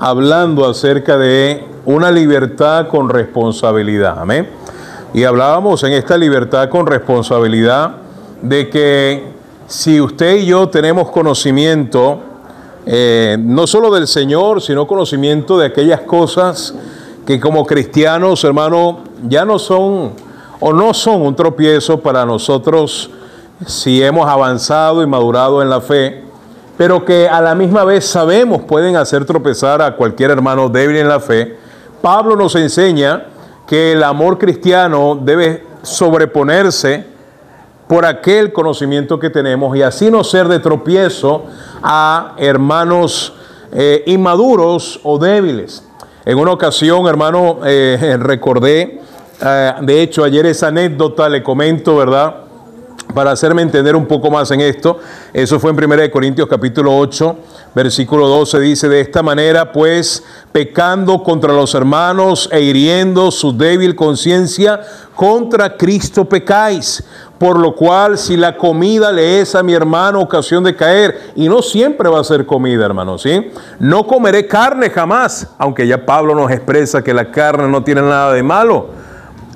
hablando acerca de una libertad con responsabilidad. Amén. Y hablábamos en esta libertad con responsabilidad de que si usted y yo tenemos conocimiento, no solo del Señor, sino conocimiento de aquellas cosas que como cristianos, hermano, ya no son o no son un tropiezo para nosotros si hemos avanzado y madurado en la fe, pero que a la misma vez sabemos pueden hacer tropezar a cualquier hermano débil en la fe. Pablo nos enseña que el amor cristiano debe sobreponerse por aquel conocimiento que tenemos y así no ser de tropiezo a hermanos inmaduros o débiles. En una ocasión, hermano, recordé, de hecho ayer esa anécdota le comento, ¿verdad?, para hacerme entender un poco más en esto. Eso fue en 1 Corintios capítulo 8, versículo 12, dice: de esta manera, pues, pecando contra los hermanos e hiriendo su débil conciencia, contra Cristo pecáis. Por lo cual, si la comida le es a mi hermano ocasión de caer, y no siempre va a ser comida, hermano, ¿sí? No comeré carne jamás, aunque ya Pablo nos expresa que la carne no tiene nada de malo,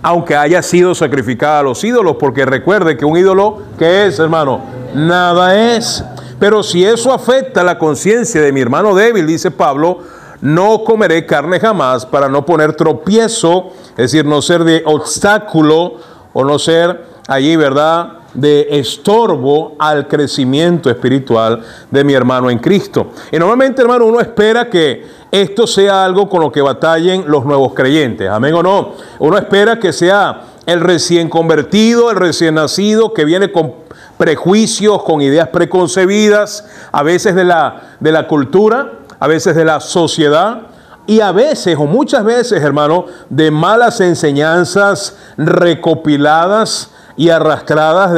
aunque haya sido sacrificada a los ídolos, porque recuerde que un ídolo, ¿qué es, hermano? Nada es. Pero si eso afecta la conciencia de mi hermano débil, dice Pablo, no comeré carne jamás para no poner tropiezo, es decir, no ser de obstáculo o no ser allí, ¿verdad?, de estorbo al crecimiento espiritual de mi hermano en Cristo. Y normalmente, hermano, uno espera que esto sea algo con lo que batallen los nuevos creyentes, amén o no. Uno espera que sea el recién convertido, el recién nacido, que viene con prejuicios, con ideas preconcebidas, a veces de la cultura, a veces de la sociedad, y a veces, o muchas veces, hermano, de malas enseñanzas recopiladas y arrastradas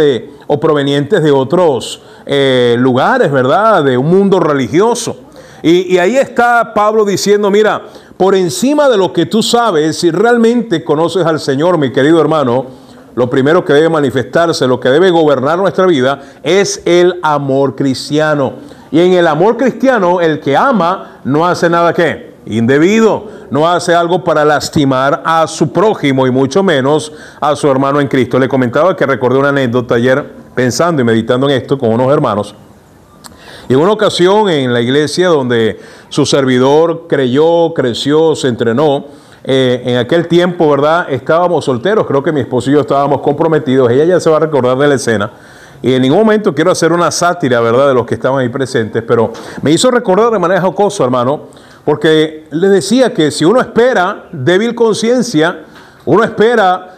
o provenientes de otros lugares, ¿verdad?, de un mundo religioso. Y ahí está Pablo diciendo, mira, por encima de lo que tú sabes, si realmente conoces al Señor, mi querido hermano, lo primero que debe manifestarse, lo que debe gobernar nuestra vida, es el amor cristiano. Y en el amor cristiano, el que ama no hace nada, ¿qué?, indebido, no hace algo para lastimar a su prójimo y mucho menos a su hermano en Cristo. Le comentaba que recordé una anécdota ayer pensando y meditando en esto con unos hermanos. Y en una ocasión en la iglesia donde su servidor creyó, creció, se entrenó, en aquel tiempo, ¿verdad?, estábamos solteros, creo que mi esposo y yo estábamos comprometidos. Ella ya se va a recordar de la escena. Y en ningún momento quiero hacer una sátira, ¿verdad?, de los que estaban ahí presentes, pero me hizo recordar de manera jocosa, hermano, porque le decía que si uno espera débil conciencia, uno espera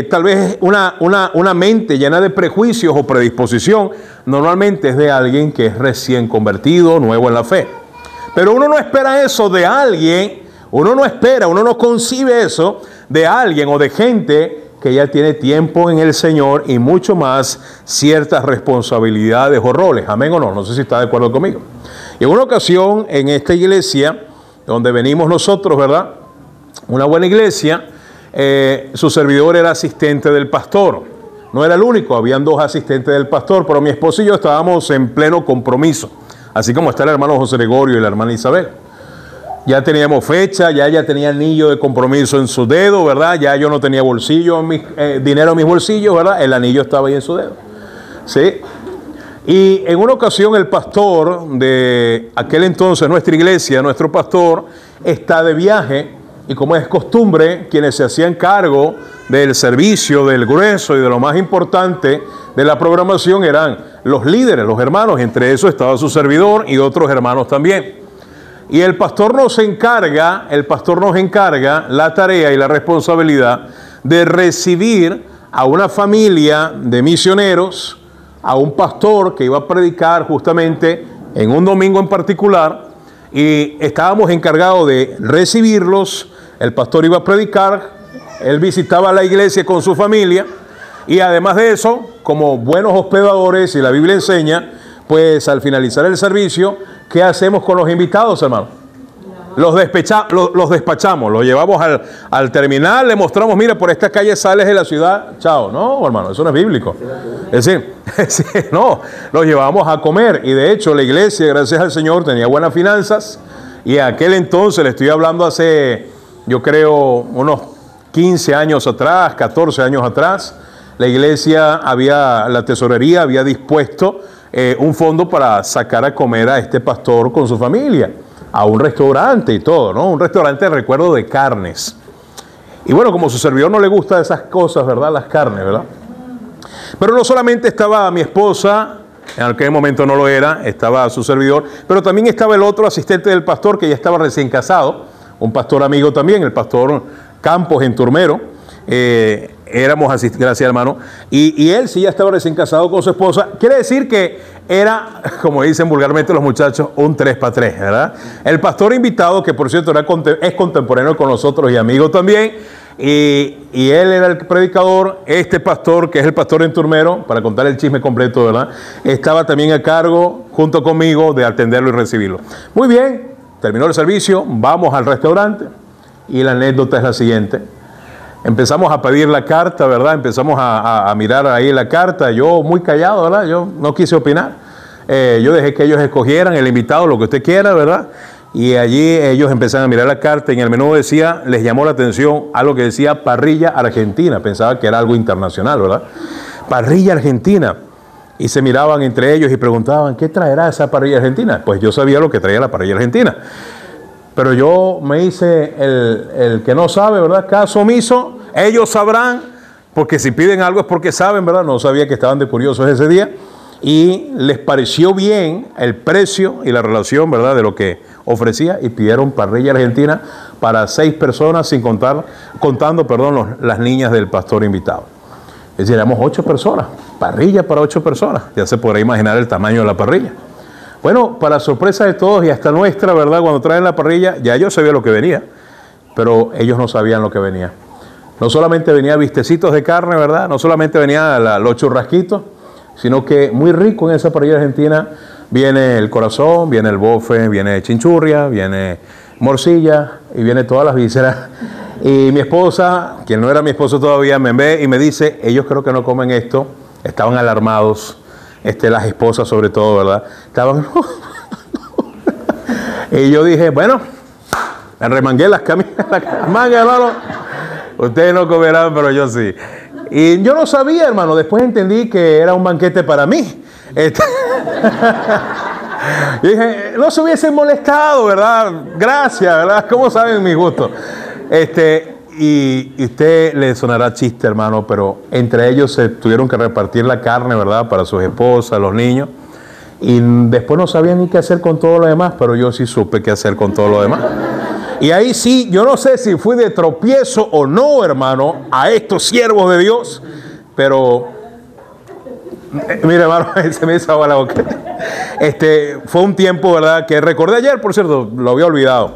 tal vez una mente llena de prejuicios o predisposición, normalmente es de alguien que es recién convertido, nuevo en la fe. Pero uno no espera eso de alguien, uno no concibe eso de alguien o de gente que ya tiene tiempo en el Señor y mucho más ciertas responsabilidades o roles. Amén o no, no sé si está de acuerdo conmigo. Y en una ocasión en esta iglesia donde venimos nosotros, ¿verdad?, una buena iglesia, su servidor era asistente del pastor. No era el único, habían dos asistentes del pastor, pero mi esposo y yo estábamos en pleno compromiso, así como está el hermano José Gregorio y la hermana Isabel. Ya teníamos fecha, ya ella tenía anillo de compromiso en su dedo, ¿verdad? Ya yo no tenía dinero en mis bolsillos, ¿verdad? El anillo estaba ahí en su dedo, ¿sí? Y en una ocasión el pastor de aquel entonces, nuestra iglesia, nuestro pastor, está de viaje y como es costumbre, quienes se hacían cargo del servicio, del grueso y de lo más importante de la programación eran los líderes, los hermanos, entre esos estaba su servidor y otros hermanos también. Y el pastor nos encarga la tarea y la responsabilidad de recibir a una familia de misioneros, a un pastor que iba a predicar justamente en un domingo en particular, y estábamos encargados de recibirlos. El pastor iba a predicar, él visitaba la iglesia con su familia, y además de eso, como buenos hospedadores, y la Biblia enseña, pues al finalizar el servicio, ¿qué hacemos con los invitados, hermano? Los despachamos, los llevamos al terminal, le mostramos, mira, por esta calle sales de la ciudad, chao. No, hermano, eso no es bíblico. Es decir, no, los llevamos a comer. Y de hecho la iglesia, gracias al Señor, tenía buenas finanzas Y aquel entonces, le estoy hablando hace, yo creo, unos 15 años atrás, 14 años atrás, la iglesia la tesorería había dispuesto un fondo para sacar a comer a este pastor con su familia, a un restaurante y todo, ¿no? Un restaurante, recuerdo, de carnes. Y bueno, como su servidor no le gusta esas cosas, ¿verdad? Las carnes, ¿verdad? Pero no solamente estaba mi esposa, en aquel momento no lo era, estaba su servidor, pero también estaba el otro asistente del pastor que ya estaba recién casado, un pastor amigo también, el pastor Campos en Turmero. Éramos así, gracias hermano, y él sí ya estaba recién casado con su esposa. Quiere decir que era, como dicen vulgarmente los muchachos, un 3 para 3, ¿verdad? El pastor invitado, que por cierto es contemporáneo con nosotros y amigo también, y él era el predicador. Este pastor, que es el pastor en Turmero, para contar el chisme completo, ¿verdad?, estaba también a cargo, junto conmigo, de atenderlo y recibirlo. Muy bien, terminó el servicio, vamos al restaurante, y la anécdota es la siguiente. Empezamos a pedir la carta, ¿verdad? Empezamos a mirar ahí la carta. Yo muy callado, ¿verdad? Yo no quise opinar. Yo dejé que ellos escogieran el invitado, lo que usted quiera, ¿verdad? Y allí ellos empezaron a mirar la carta. Y en el menú decía, les llamó la atención algo que decía parrilla argentina. Pensaba que era algo internacional, ¿verdad? Parrilla argentina. Y se miraban entre ellos y preguntaban, ¿qué traerá esa parrilla argentina? Pues yo sabía lo que traía la parrilla argentina. Pero yo me hice el que no sabe, ¿verdad? Caso omiso. Ellos sabrán, porque si piden algo es porque saben, ¿verdad? No sabía que estaban de curiosos ese día. Y les pareció bien el precio y la relación, ¿verdad?, de lo que ofrecía, y pidieron parrilla argentina para 6 personas, contando, las niñas del pastor invitado. Es decir, éramos 8 personas, parrilla para 8 personas. Ya se podrá imaginar el tamaño de la parrilla. Bueno, para sorpresa de todos y hasta nuestra, ¿verdad?, cuando traen la parrilla, ya yo sabía lo que venía, pero ellos no sabían lo que venía. No solamente venía vistecitos de carne, ¿verdad?, no solamente venía los churrasquitos, sino que muy rico en esa parrilla argentina viene el corazón, viene el bofe, viene chinchurria, viene morcilla y viene todas las vísceras. Y mi esposa, quien no era mi esposo todavía, me ve y me dice, ellos creo que no comen esto. Estaban alarmados. Las esposas sobre todo, ¿verdad? Estaban... Y yo dije, bueno, me remangué las mangas, hermano. Ustedes no comerán, pero yo sí. Y yo no sabía, hermano. Después entendí que era un banquete para mí. Y dije, no se hubiesen molestado, ¿verdad? Gracias, ¿verdad? ¿Cómo saben mis gustos? Y usted le sonará chiste, hermano, pero entre ellos se tuvieron que repartir la carne, ¿verdad?, para sus esposas, los niños. Y después no sabían ni qué hacer con todo lo demás, pero yo sí supe qué hacer con todo lo demás. Y ahí sí, yo no sé si fui de tropiezo o no, hermano, a estos siervos de Dios, pero... mire, hermano, se me hizo agua la boca. Fue un tiempo, ¿verdad?, que recordé ayer, por cierto, lo había olvidado.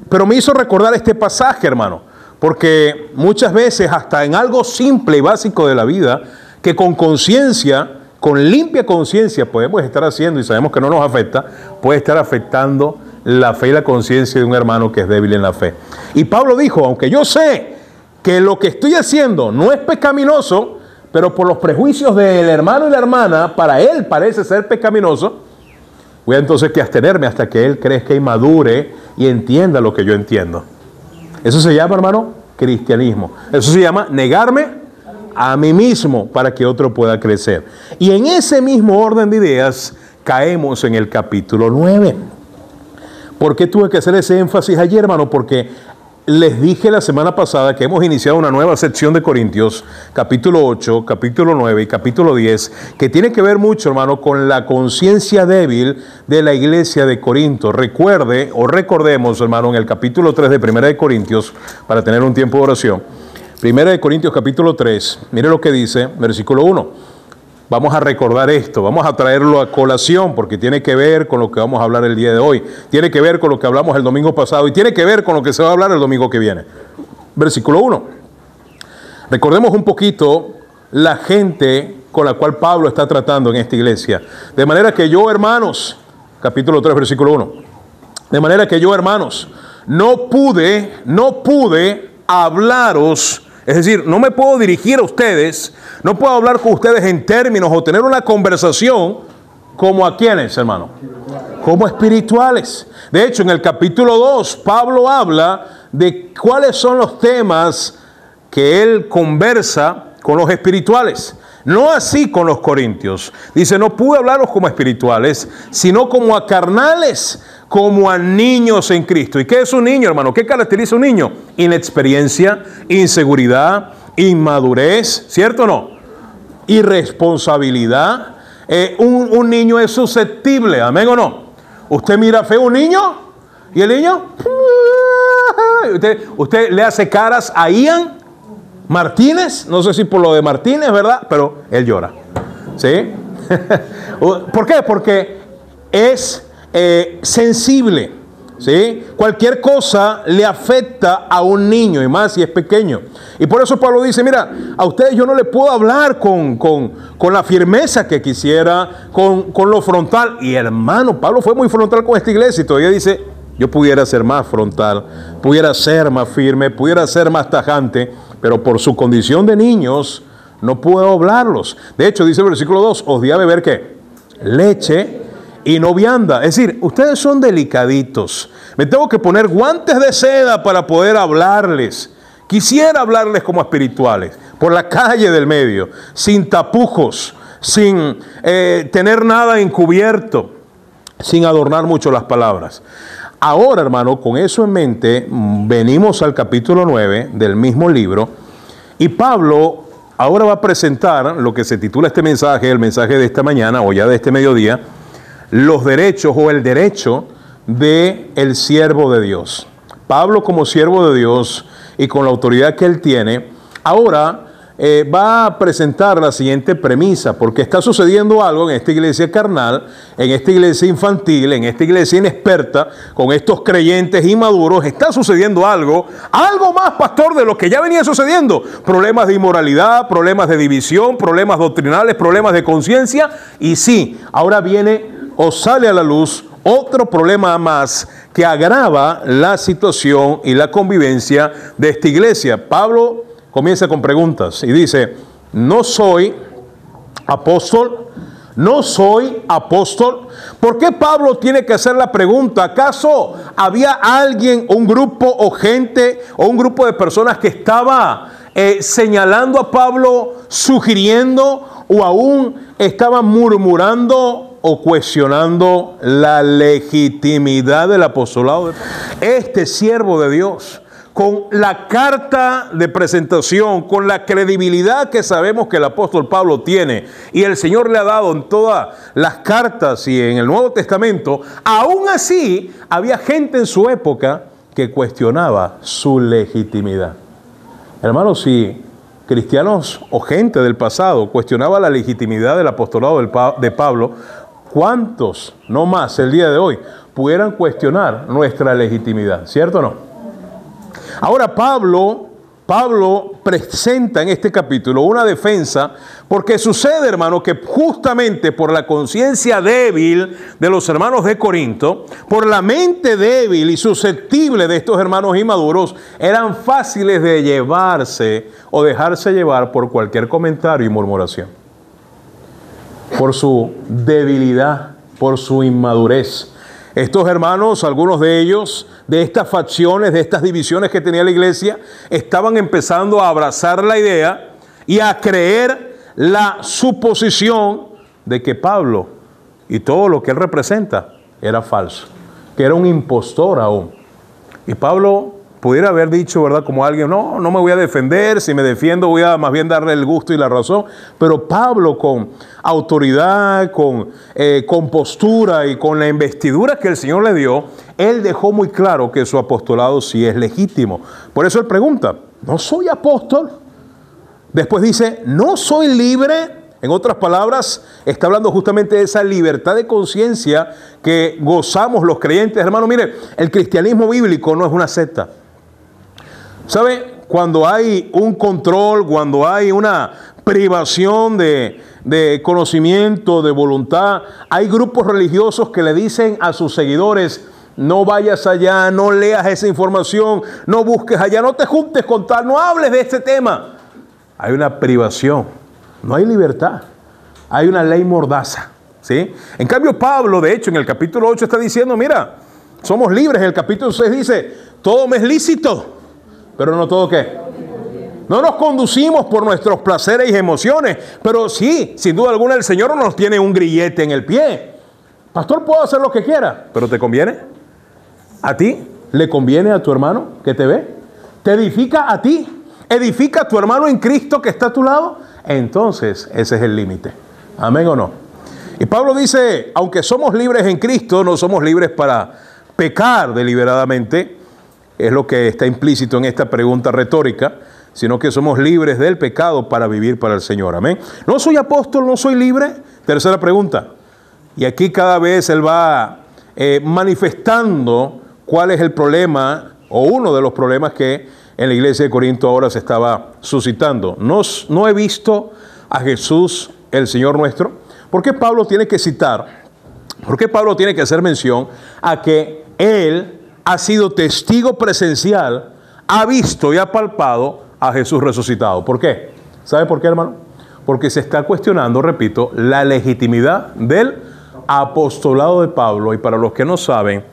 Pero me hizo recordar este pasaje, hermano. Porque muchas veces, hasta en algo simple y básico de la vida, que con conciencia, con limpia conciencia podemos estar haciendo y sabemos que no nos afecta, puede estar afectando la fe y la conciencia de un hermano que es débil en la fe. Y Pablo dijo, aunque yo sé que lo que estoy haciendo no es pecaminoso, pero por los prejuicios del hermano y la hermana, para él parece ser pecaminoso, voy entonces que abstenerme hasta que él crezca y madure y entienda lo que yo entiendo. Eso se llama, hermano, cristianismo. Eso se llama negarme a mí mismo para que otro pueda crecer. Y en ese mismo orden de ideas caemos en el capítulo 9. ¿Por qué tuve que hacer ese énfasis ayer, hermano? Porque les dije la semana pasada que hemos iniciado una nueva sección de Corintios, capítulo 8, capítulo 9 y capítulo 10, que tiene que ver mucho, hermano, con la conciencia débil de la iglesia de Corinto. Recuerde o recordemos, hermano, en el capítulo 3 de Primera de Corintios, para tener un tiempo de oración. Primera de Corintios, capítulo 3, mire lo que dice, versículo 1. Vamos a recordar esto, vamos a traerlo a colación porque tiene que ver con lo que vamos a hablar el día de hoy, tiene que ver con lo que hablamos el domingo pasado y tiene que ver con lo que se va a hablar el domingo que viene. Versículo 1. Recordemos un poquito la gente con la cual Pablo está tratando en esta iglesia. De manera que yo, hermanos, capítulo 3, versículo 1. De manera que yo, hermanos, no pude hablaros. Es decir, no me puedo dirigir a ustedes, no puedo hablar con ustedes en términos o tener una conversación como a quienes, hermano. como espirituales. De hecho, en el capítulo 2, Pablo habla de cuáles son los temas que él conversa con los espirituales. No así con los corintios. Dice, no pude hablaros como espirituales, sino como a carnales, como a niños en Cristo. ¿Y qué es un niño, hermano? ¿Qué caracteriza un niño? Inexperiencia, inseguridad, inmadurez, ¿cierto o no? Irresponsabilidad. Un niño es susceptible, ¿amén o no? Usted mira feo a un niño y el niño, usted le hace caras a Ian Martínez, no sé si por lo de Martínez, ¿verdad? Pero él llora, ¿sí? ¿Por qué? Porque es sensible, ¿sí? Cualquier cosa le afecta a un niño, y más si es pequeño. Y por eso Pablo dice, mira, a ustedes yo no les puedo hablar con la firmeza que quisiera, con lo frontal. Y hermano, Pablo fue muy frontal con esta iglesia y todavía dice, yo pudiera ser más frontal, pudiera ser más firme, pudiera ser más tajante, pero por su condición de niños no puedo hablarlos. De hecho, dice el versículo 2, os di a beber ¿qué? Leche y no vianda. Es decir, ustedes son delicaditos. Me tengo que poner guantes de seda para poder hablarles. Quisiera hablarles como espirituales, por la calle del medio, sin tapujos, sin tener nada encubierto, sin adornar mucho las palabras. Ahora, hermano, con eso en mente, venimos al capítulo 9 del mismo libro y Pablo ahora va a presentar lo que se titula este mensaje, el mensaje de esta mañana o ya de este mediodía, los derechos o el derecho del siervo de Dios. Pablo, como siervo de Dios y con la autoridad que él tiene, ahora va a presentar la siguiente premisa, porque está sucediendo algo en esta iglesia carnal, en esta iglesia infantil, en esta iglesia inexperta, con estos creyentes inmaduros. Está sucediendo algo más, pastor, de lo que ya venía sucediendo. Problemas de inmoralidad, problemas de división, problemas doctrinales, problemas de conciencia. Y sí, ahora viene o sale a la luz otro problema más que agrava la situación y la convivencia de esta iglesia. Pablo comienza con preguntas y dice, no soy apóstol. ¿Por qué Pablo tiene que hacer la pregunta? ¿Acaso había alguien, un grupo o gente o un grupo de personas que estaba señalando a Pablo, sugiriendo o aún estaban murmurando o cuestionando la legitimidad del apostolado? Este siervo de Dios, con la carta de presentación, con la credibilidad que sabemos que el apóstol Pablo tiene y el Señor le ha dado en todas las cartas y en el Nuevo Testamento, aún así había gente en su época que cuestionaba su legitimidad. Hermanos, si cristianos o gente del pasado cuestionaba la legitimidad del apostolado de Pablo, ¿cuántos, no más el día de hoy, pudieran cuestionar nuestra legitimidad? ¿Cierto o no? Ahora Pablo presenta en este capítulo una defensa, porque sucede, hermano, que justamente por la conciencia débil de los hermanos de Corinto, por la mente débil y susceptible de estos hermanos inmaduros, eran fáciles de llevarse o dejarse llevar por cualquier comentario y murmuración. Por su debilidad, por su inmadurez. Estos hermanos, algunos de ellos, de estas facciones, de estas divisiones que tenía la iglesia, estaban empezando a abrazar la idea y a creer la suposición de que Pablo y todo lo que él representa era falso, que era un impostor aún. Y Pablo pudiera haber dicho, ¿verdad? Como alguien, no me voy a defender, si me defiendo voy a más bien darle el gusto y la razón. Pero Pablo, con autoridad, con postura y con la investidura que el Señor le dio, él dejó muy claro que su apostolado sí es legítimo. Por eso él pregunta, ¿no soy apóstol? Después dice, ¿no soy libre? En otras palabras, está hablando justamente de esa libertad de conciencia que gozamos los creyentes. Hermano, mire, el cristianismo bíblico no es una secta. ¿Sabe? Cuando hay un control, cuando hay una privación de conocimiento, de voluntad, hay grupos religiosos que le dicen a sus seguidores, no vayas allá, no leas esa información, no busques allá, no te juntes con tal, no hables de este tema. Hay una privación, no hay libertad, hay una ley mordaza, ¿sí? En cambio, Pablo, de hecho, en el capítulo 8 está diciendo, mira, somos libres. En el capítulo 6 dice, todo me es lícito, pero no todo ¿qué? No nos conducimos por nuestros placeres y emociones, pero sí, sin duda alguna, el Señor no nos tiene un grillete en el pie. Pastor, puedo hacer lo que quiera, pero ¿te conviene? ¿A ti? ¿Le conviene a tu hermano que te ve? ¿Te edifica a ti? ¿Edifica a tu hermano en Cristo que está a tu lado? Entonces, ese es el límite. ¿Amén o no? Y Pablo dice, aunque somos libres en Cristo, no somos libres para pecar deliberadamente. Es lo que está implícito en esta pregunta retórica, sino que somos libres del pecado para vivir para el Señor. Amén. No soy apóstol, no soy libre. Tercera pregunta. Y aquí cada vez él va manifestando cuál es el problema o uno de los problemas que en la iglesia de Corinto ahora se estaba suscitando. No he visto a Jesús, el Señor nuestro. ¿Por qué Pablo tiene que citar? ¿Por qué Pablo tiene que hacer mención a que él ha sido testigo presencial, ha visto y ha palpado a Jesús resucitado? ¿Por qué? ¿Sabe por qué, hermano? Porque se está cuestionando, repito, la legitimidad del apostolado de Pablo. Y para los que no saben,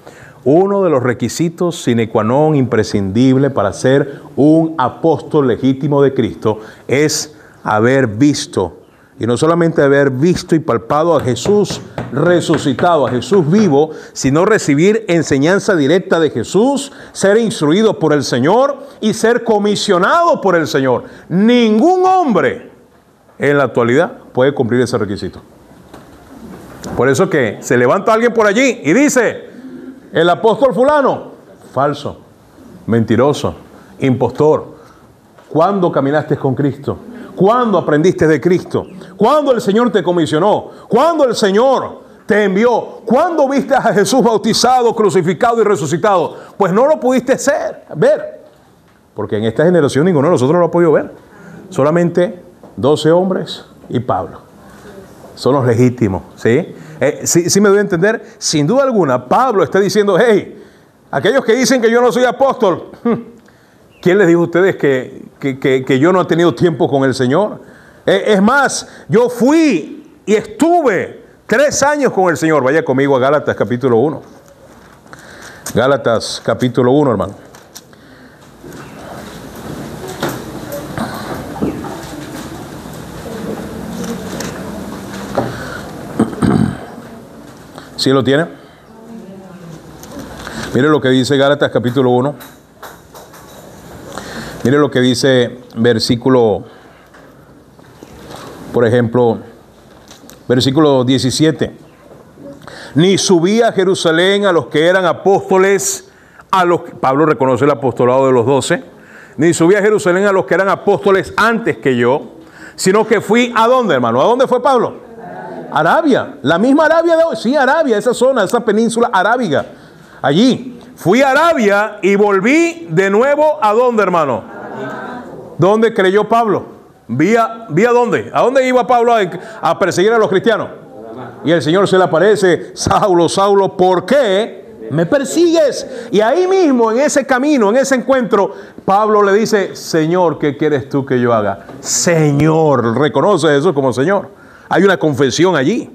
uno de los requisitos sine qua non imprescindible para ser un apóstol legítimo de Cristo es haber visto, y no solamente haber visto y palpado a Jesús resucitado, a Jesús vivo, sino recibir enseñanza directa de Jesús, ser instruido por el Señor y ser comisionado por el Señor. Ningún hombre en la actualidad puede cumplir ese requisito. Por eso que se levanta alguien por allí y dice, el apóstol fulano, falso, mentiroso, impostor. ¿Cuándo caminaste con Cristo? ¿Cuándo aprendiste de Cristo? ¿Cuándo el Señor te comisionó? ¿Cuándo el Señor te envió? ¿Cuándo viste a Jesús bautizado, crucificado y resucitado? Pues no lo pudiste ver. Porque en esta generación ninguno de nosotros lo ha podido ver. Solamente 12 hombres y Pablo. Son los legítimos, ¿sí? Sí me doy a entender. Sin duda alguna, Pablo está diciendo, hey, aquellos que dicen que yo no soy apóstol, ¿quién les dijo a ustedes que yo no he tenido tiempo con el Señor? Es más, yo fui y estuve 3 años con el Señor. Vaya conmigo a Gálatas capítulo 1. Gálatas capítulo 1, hermano. ¿Sí lo tiene? Mire lo que dice Gálatas capítulo 1. Mire lo que dice versículo, por ejemplo, versículo 17. Ni subí a Jerusalén a los que eran apóstoles, Pablo reconoce el apostolado de los 12. Ni subí a Jerusalén a los que eran apóstoles antes que yo, sino que fui ¿a dónde, hermano? ¿A dónde fue Pablo? Arabia, la misma Arabia de hoy. Sí, Arabia, esa zona, esa península arábiga. Allí. Fui a Arabia y volví de nuevo ¿a dónde, hermano? ¿Dónde creyó Pablo? ¿Vía dónde? ¿A dónde iba Pablo a perseguir a los cristianos? Y el Señor se le aparece, Saulo, Saulo, ¿por qué me persigues? Y ahí mismo, en ese camino, en ese encuentro, Pablo le dice, Señor, ¿qué quieres tú que yo haga? Señor, reconoce eso como Señor. Hay una confesión allí.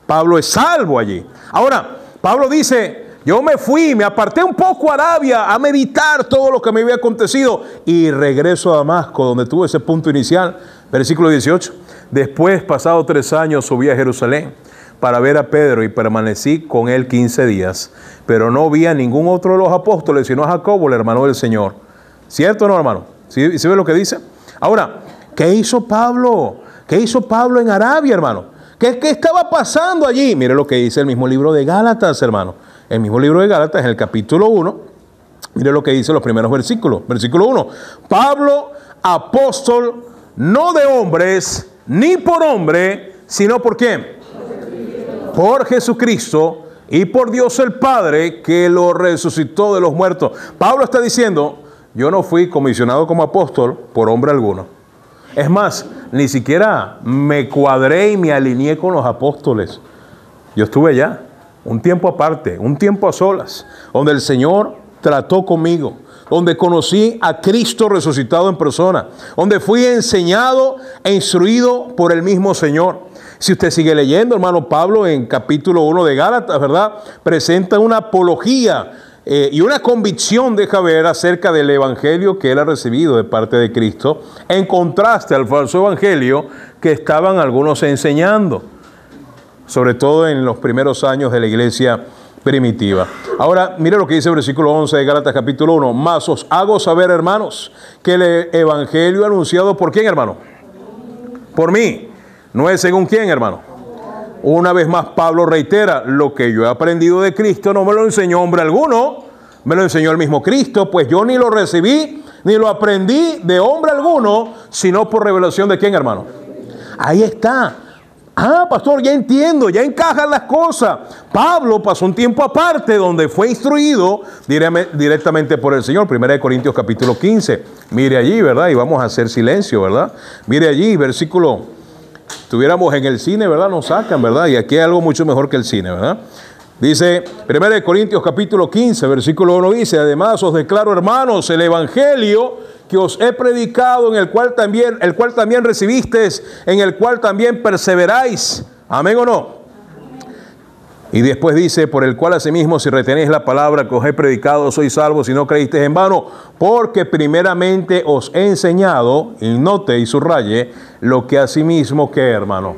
Pablo es salvo allí. Ahora, Pablo dice, yo me fui, me aparté un poco a Arabia a meditar todo lo que me había acontecido y regreso a Damasco, donde tuve ese punto inicial. Versículo 18. Después, pasado 3 años, subí a Jerusalén para ver a Pedro y permanecí con él 15 días. Pero no vi a ningún otro de los apóstoles, sino a Jacobo, el hermano del Señor. ¿Cierto o no, hermano? ¿Sí ve lo que dice? Ahora, ¿qué hizo Pablo? ¿Qué hizo Pablo en Arabia, hermano? ¿Qué estaba pasando allí? Mire lo que dice el mismo libro de Gálatas, hermano. El mismo libro de Gálatas, en el capítulo 1. Mire lo que dice los primeros versículos. Versículo 1. Pablo, apóstol, no de hombres, ni por hombre, sino por quién. Por Jesucristo y por Dios el Padre, que lo resucitó de los muertos. Pablo está diciendo, yo no fui comisionado como apóstol por hombre alguno. Es más, ni siquiera me cuadré y me alineé con los apóstoles. Yo estuve allá, un tiempo aparte, un tiempo a solas, donde el Señor trató conmigo, donde conocí a Cristo resucitado en persona, donde fui enseñado e instruido por el mismo Señor. Si usted sigue leyendo, hermano, Pablo en capítulo 1 de Gálatas, ¿verdad?, presenta una apología y una convicción, deja ver, acerca del evangelio que él ha recibido de parte de Cristo, en contraste al falso evangelio que estaban algunos enseñando, sobre todo en los primeros años de la iglesia primitiva. Ahora, mire lo que dice el versículo 11 de Gálatas capítulo 1. Mas os hago saber, hermanos, que el evangelio anunciado por ¿quién, hermano? Por mí. No es según quién, hermano. Una vez más Pablo reitera, lo que yo he aprendido de Cristo no me lo enseñó hombre alguno, me lo enseñó el mismo Cristo, pues yo ni lo recibí, ni lo aprendí de hombre alguno, sino por revelación de ¿quién, hermano? Ahí está. Ah, pastor, ya entiendo, ya encajan las cosas. Pablo pasó un tiempo aparte donde fue instruido directamente por el Señor. 1 Corintios capítulo 15. Mire allí, ¿verdad? Y vamos a hacer silencio, ¿verdad? Mire allí, versículo... Estuviéramos en el cine, ¿verdad? Nos sacan, ¿verdad? Y aquí hay algo mucho mejor que el cine, ¿verdad? Dice 1 Corintios capítulo 15, versículo 1 dice, además os declaro, hermanos, el evangelio que os he predicado, el cual también recibisteis, en el cual también perseveráis. ¿Amén o no? Y después dice, por el cual asimismo, si retenéis la palabra que os he predicado, sois salvos, si no creísteis en vano, porque primeramente os he enseñado, y note y subraye, lo que asimismo que, hermano,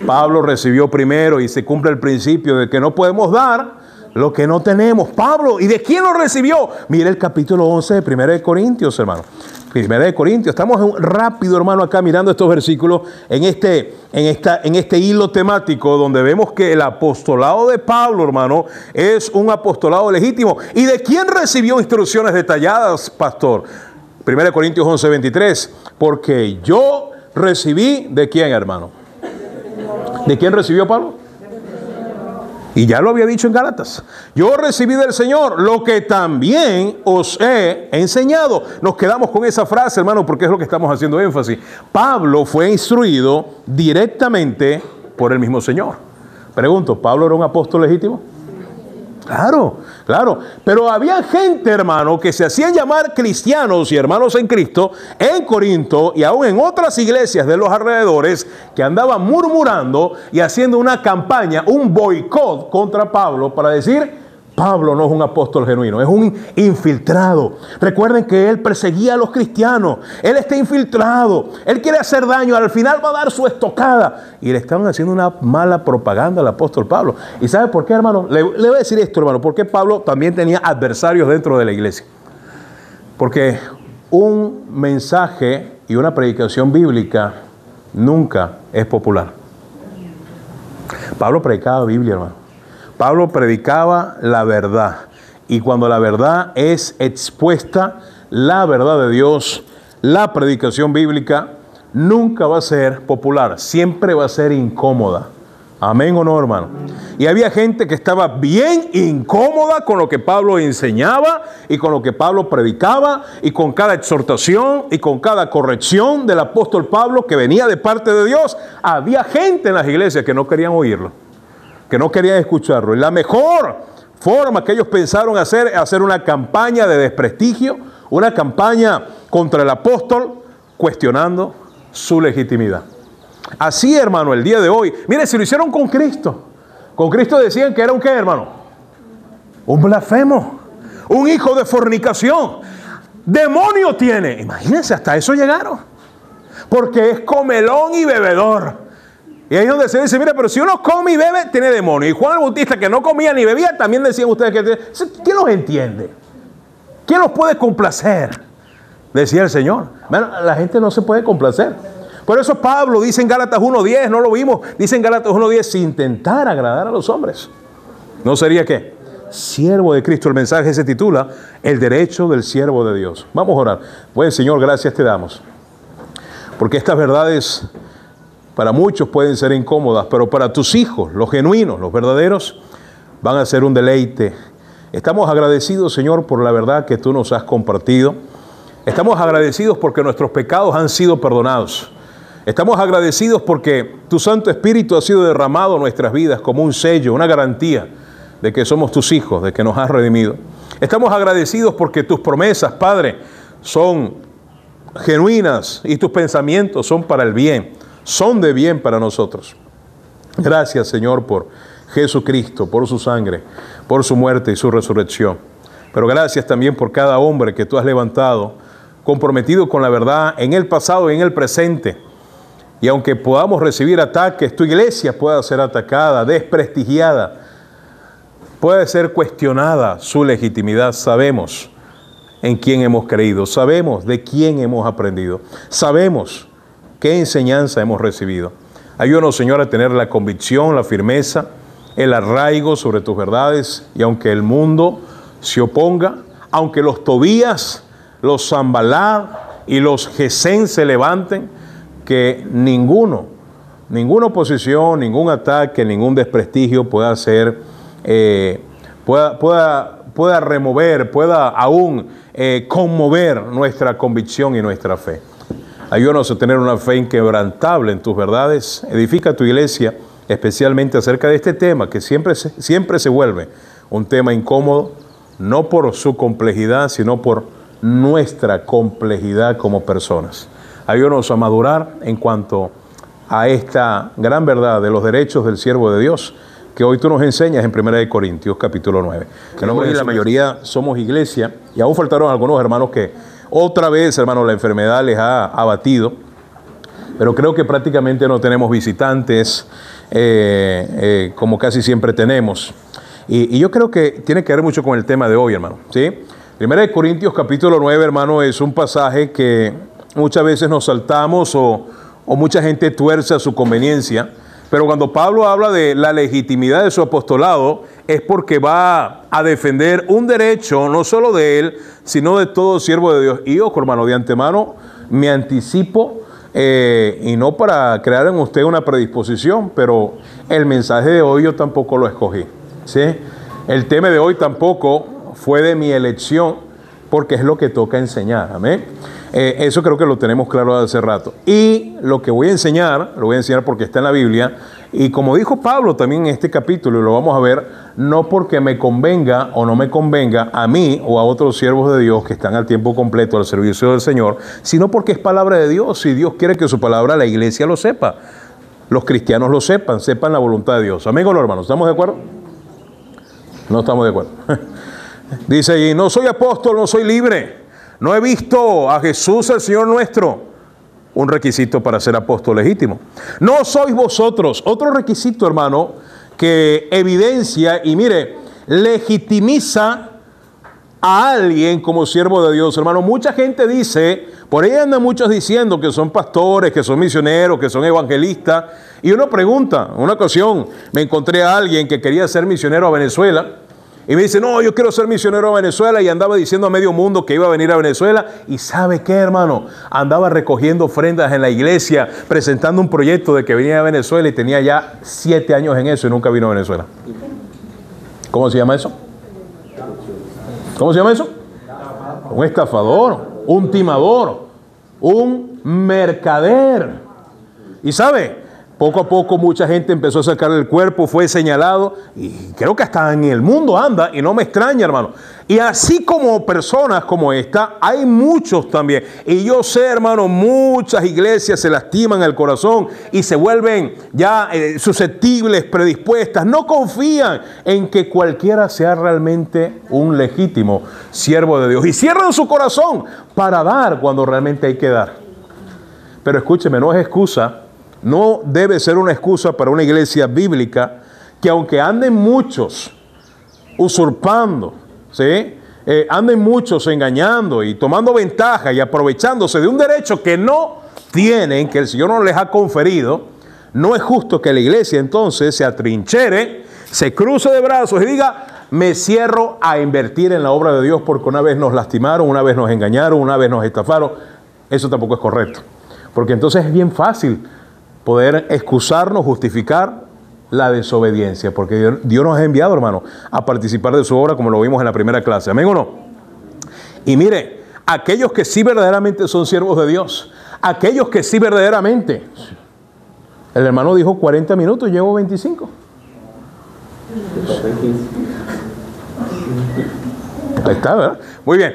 Pablo recibió primero, y se cumple el principio de que no podemos dar lo que no tenemos. Pablo, ¿y de quién lo recibió? Mire el capítulo 11 de 1 Corintios, hermano. 1 Corintios, estamos rápido, hermano, acá mirando estos versículos en este hilo temático donde vemos que el apostolado de Pablo, hermano, es un apostolado legítimo. ¿Y de quién recibió instrucciones detalladas, pastor? 1 Corintios 11, 23, porque yo recibí, ¿de quién, hermano? ¿De quién recibió Pablo? Y ya lo había dicho en Gálatas. Yo recibí del Señor lo que también os he enseñado. Nos quedamos con esa frase, hermano, porque es lo que estamos haciendo énfasis. Pablo fue instruido directamente por el mismo Señor. Pregunto, ¿Pablo era un apóstol legítimo? Claro, claro. Pero había gente, hermano, que se hacían llamar cristianos y hermanos en Cristo en Corinto y aún en otras iglesias de los alrededores que andaban murmurando y haciendo una campaña, un boicot contra Pablo para decir, Pablo no es un apóstol genuino, es un infiltrado. Recuerden que él perseguía a los cristianos. Él está infiltrado. Él quiere hacer daño. Al final va a dar su estocada. Y le estaban haciendo una mala propaganda al apóstol Pablo. ¿Y sabe por qué, hermano? Le voy a decir esto, hermano. Porque Pablo también tenía adversarios dentro de la iglesia. Porque un mensaje y una predicación bíblica nunca es popular. Pablo predicaba Biblia, hermano. Pablo predicaba la verdad, y cuando la verdad es expuesta, la verdad de Dios, la predicación bíblica nunca va a ser popular, siempre va a ser incómoda. Amén o no, hermano. Y había gente que estaba bien incómoda con lo que Pablo enseñaba y con lo que Pablo predicaba y con cada exhortación y con cada corrección del apóstol Pablo que venía de parte de Dios. Había gente en las iglesias que no querían oírlo, que no querían escucharlo. Y la mejor forma que ellos pensaron hacer una campaña de desprestigio, una campaña contra el apóstol, cuestionando su legitimidad. Así, hermano, el día de hoy, mire, si lo hicieron con Cristo decían que era un ¿qué, hermano? Un blasfemo, un hijo de fornicación, demonio tiene. Imagínense, hasta eso llegaron, porque es comelón y bebedor. Y ahí es donde se dice, mira, pero si uno come y bebe, tiene demonio. Y Juan el Bautista, que no comía ni bebía, también decían ustedes que... ¿Quién los entiende? ¿Quién los puede complacer? Decía el Señor. Bueno, la gente no se puede complacer. Por eso Pablo dice en Gálatas 1:10, no lo vimos, dice en Gálatas 1:10, sin intentar agradar a los hombres. ¿No sería qué? Siervo de Cristo. El mensaje se titula, el derecho del siervo de Dios. Vamos a orar. Pues, Señor, gracias te damos. Porque estas verdades para muchos pueden ser incómodas, pero para tus hijos, los genuinos, los verdaderos, van a ser un deleite. Estamos agradecidos, Señor, por la verdad que tú nos has compartido. Estamos agradecidos porque nuestros pecados han sido perdonados. Estamos agradecidos porque tu Santo Espíritu ha sido derramado en nuestras vidas como un sello, una garantía de que somos tus hijos, de que nos has redimido. Estamos agradecidos porque tus promesas, Padre, son genuinas y tus pensamientos son para el bien, son de bien para nosotros. Gracias, Señor, por Jesucristo, por su sangre, por su muerte y su resurrección. Pero gracias también por cada hombre que tú has levantado, comprometido con la verdad en el pasado y en el presente. Y aunque podamos recibir ataques, tu iglesia pueda ser atacada, desprestigiada, puede ser cuestionada su legitimidad. Sabemos en quién hemos creído, sabemos de quién hemos aprendido, sabemos qué enseñanza hemos recibido. Ayúdanos, Señor, a tener la convicción, la firmeza, el arraigo sobre tus verdades, y aunque el mundo se oponga, aunque los Tobías, los Zambalat y los Gesén se levanten, que ninguna oposición, ningún ataque, ningún desprestigio pueda ser, pueda remover, pueda aún conmover nuestra convicción y nuestra fe. Ayúdanos a tener una fe inquebrantable en tus verdades. Edifica tu iglesia, especialmente acerca de este tema, que siempre se vuelve un tema incómodo, no por su complejidad, sino por nuestra complejidad como personas. Ayúdanos a madurar en cuanto a esta gran verdad de los derechos del siervo de Dios, que hoy tú nos enseñas en 1 Corintios capítulo 9. Que hoy la mayoría somos iglesia, y aún faltaron algunos hermanos que otra vez, hermanos, la enfermedad les ha abatido, pero creo que prácticamente no tenemos visitantes como casi siempre tenemos. Y yo creo que tiene que ver mucho con el tema de hoy, hermano, ¿sí? 1 Corintios capítulo 9, hermano, es un pasaje que muchas veces nos saltamos o mucha gente tuerce a su conveniencia, pero cuando Pablo habla de la legitimidad de su apostolado, es porque va a defender un derecho, no solo de él, sino de todo siervo de Dios. Y ojo, hermano, de antemano me anticipo, y no para crear en usted una predisposición, pero el mensaje de hoy yo tampoco lo escogí, ¿sí? El tema de hoy tampoco fue de mi elección, porque es lo que toca enseñar, amén. Eso creo que lo tenemos claro hace rato. Y lo que voy a enseñar, lo voy a enseñar porque está en la Biblia. Y como dijo Pablo también en este capítulo, y lo vamos a ver, no porque me convenga o no me convenga a mí o a otros siervos de Dios que están al tiempo completo al servicio del Señor, sino porque es palabra de Dios y Dios quiere que su palabra la iglesia lo sepa. Los cristianos lo sepan la voluntad de Dios. Amén, hermanos, ¿estamos de acuerdo? No estamos de acuerdo. Dice allí, no soy apóstol, no soy libre. No he visto a Jesús el Señor nuestro. Un requisito para ser apóstol legítimo. No sois vosotros. Otro requisito, hermano, que evidencia y mire, legitimiza a alguien como siervo de Dios. Hermano, mucha gente dice, por ahí andan muchos diciendo que son pastores, que son misioneros, que son evangelistas. Y uno pregunta, en una ocasión me encontré a alguien que quería ser misionero a Venezuela. Y me dice, no, yo quiero ser misionero a Venezuela, y andaba diciendo a medio mundo que iba a venir a Venezuela. Y ¿sabe qué, hermano? Andaba recogiendo ofrendas en la iglesia, presentando un proyecto de que venía a Venezuela, y tenía ya 7 años en eso y nunca vino a Venezuela. ¿Cómo se llama eso? ¿Cómo se llama eso? Un estafador, un timador, un mercader. Y ¿sabe? Poco a poco mucha gente empezó a sacarle el cuerpo, fue señalado, y creo que hasta en el mundo anda, y no me extraña, hermano. Y así como personas como esta, hay muchos también. Y yo sé, hermano, muchas iglesias se lastiman el corazón y se vuelven ya susceptibles, predispuestas. No confían en que cualquiera sea realmente un legítimo siervo de Dios. Y cierran su corazón para dar cuando realmente hay que dar. Pero escúcheme, no es excusa. No debe ser una excusa para una iglesia bíblica que aunque anden muchos usurpando, ¿sí? Anden muchos engañando y tomando ventaja y aprovechándose de un derecho que no tienen, que el Señor no les ha conferido, no es justo que la iglesia entonces se atrinchere, se cruce de brazos y diga, me cierro a invertir en la obra de Dios porque una vez nos lastimaron, una vez nos engañaron, una vez nos estafaron. Eso tampoco es correcto, porque entonces es bien fácil poder excusarnos, justificar la desobediencia, porque Dios nos ha enviado, hermano, a participar de su obra, como lo vimos en la primera clase. ¿Amén o no? Y mire, aquellos que sí verdaderamente son siervos de Dios, aquellos que sí verdaderamente, el hermano dijo 40 minutos, llevo 25. Ahí está, ¿verdad? Muy bien.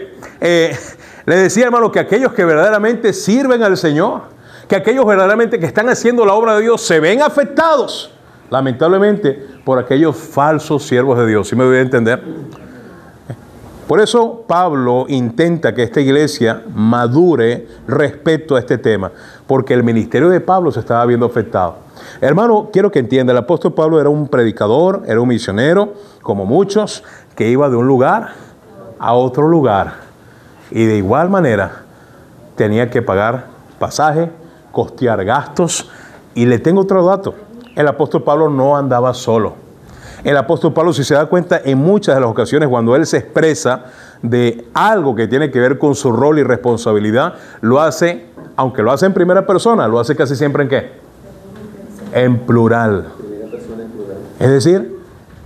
Le decía, hermano, que aquellos que verdaderamente sirven al Señor, que aquellos verdaderamente que están haciendo la obra de Dios se ven afectados, lamentablemente, por aquellos falsos siervos de Dios. ¿Sí me voy a entender? Por eso Pablo intenta que esta iglesia madure respecto a este tema, porque el ministerio de Pablo se estaba viendo afectado. Hermano, quiero que entienda, el apóstol Pablo era un predicador, era un misionero, como muchos, que iba de un lugar a otro lugar. Y de igual manera tenía que pagar pasaje, costear gastos. Y le tengo otro dato, el apóstol Pablo no andaba solo. El apóstol Pablo, si se da cuenta, en muchas de las ocasiones cuando él se expresa de algo que tiene que ver con su rol y responsabilidad, lo hace, aunque lo hace en primera persona, lo hace casi siempre ¿en qué? En plural. Es decir,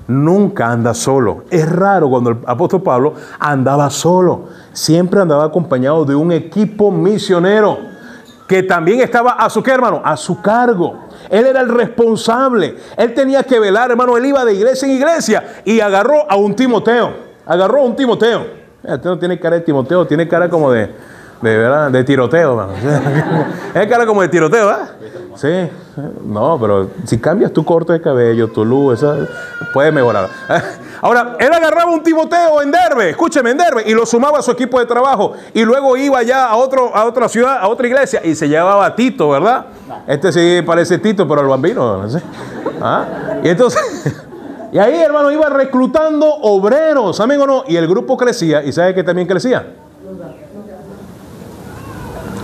nunca anda solo. Es raro cuando el apóstol Pablo andaba solo. Siempre andaba acompañado de un equipo misionero que también estaba a su ¿qué, hermano? A su cargo. Él era el responsable. Él tenía que velar, hermano. Él iba de iglesia en iglesia y agarró a un Timoteo. Agarró a un Timoteo. Este no tiene cara de Timoteo, tiene cara como de ¿verdad? De tiroteo, hermano. Es cara como de tiroteo, ¿eh? Sí. No, pero si cambias tu corte de cabello, tu luz, esa puede mejorar. Ahora, él agarraba un Timoteo en Derbe, escúcheme, en Derbe, y lo sumaba a su equipo de trabajo. Y luego iba ya a otra ciudad, a otra iglesia, y se llevaba a Tito, ¿verdad? Este sí parece Tito, pero el bambino, no sé. Y entonces, y ahí, hermano, iba reclutando obreros, ¿amén o no? Y el grupo crecía, ¿y sabe qué también crecía?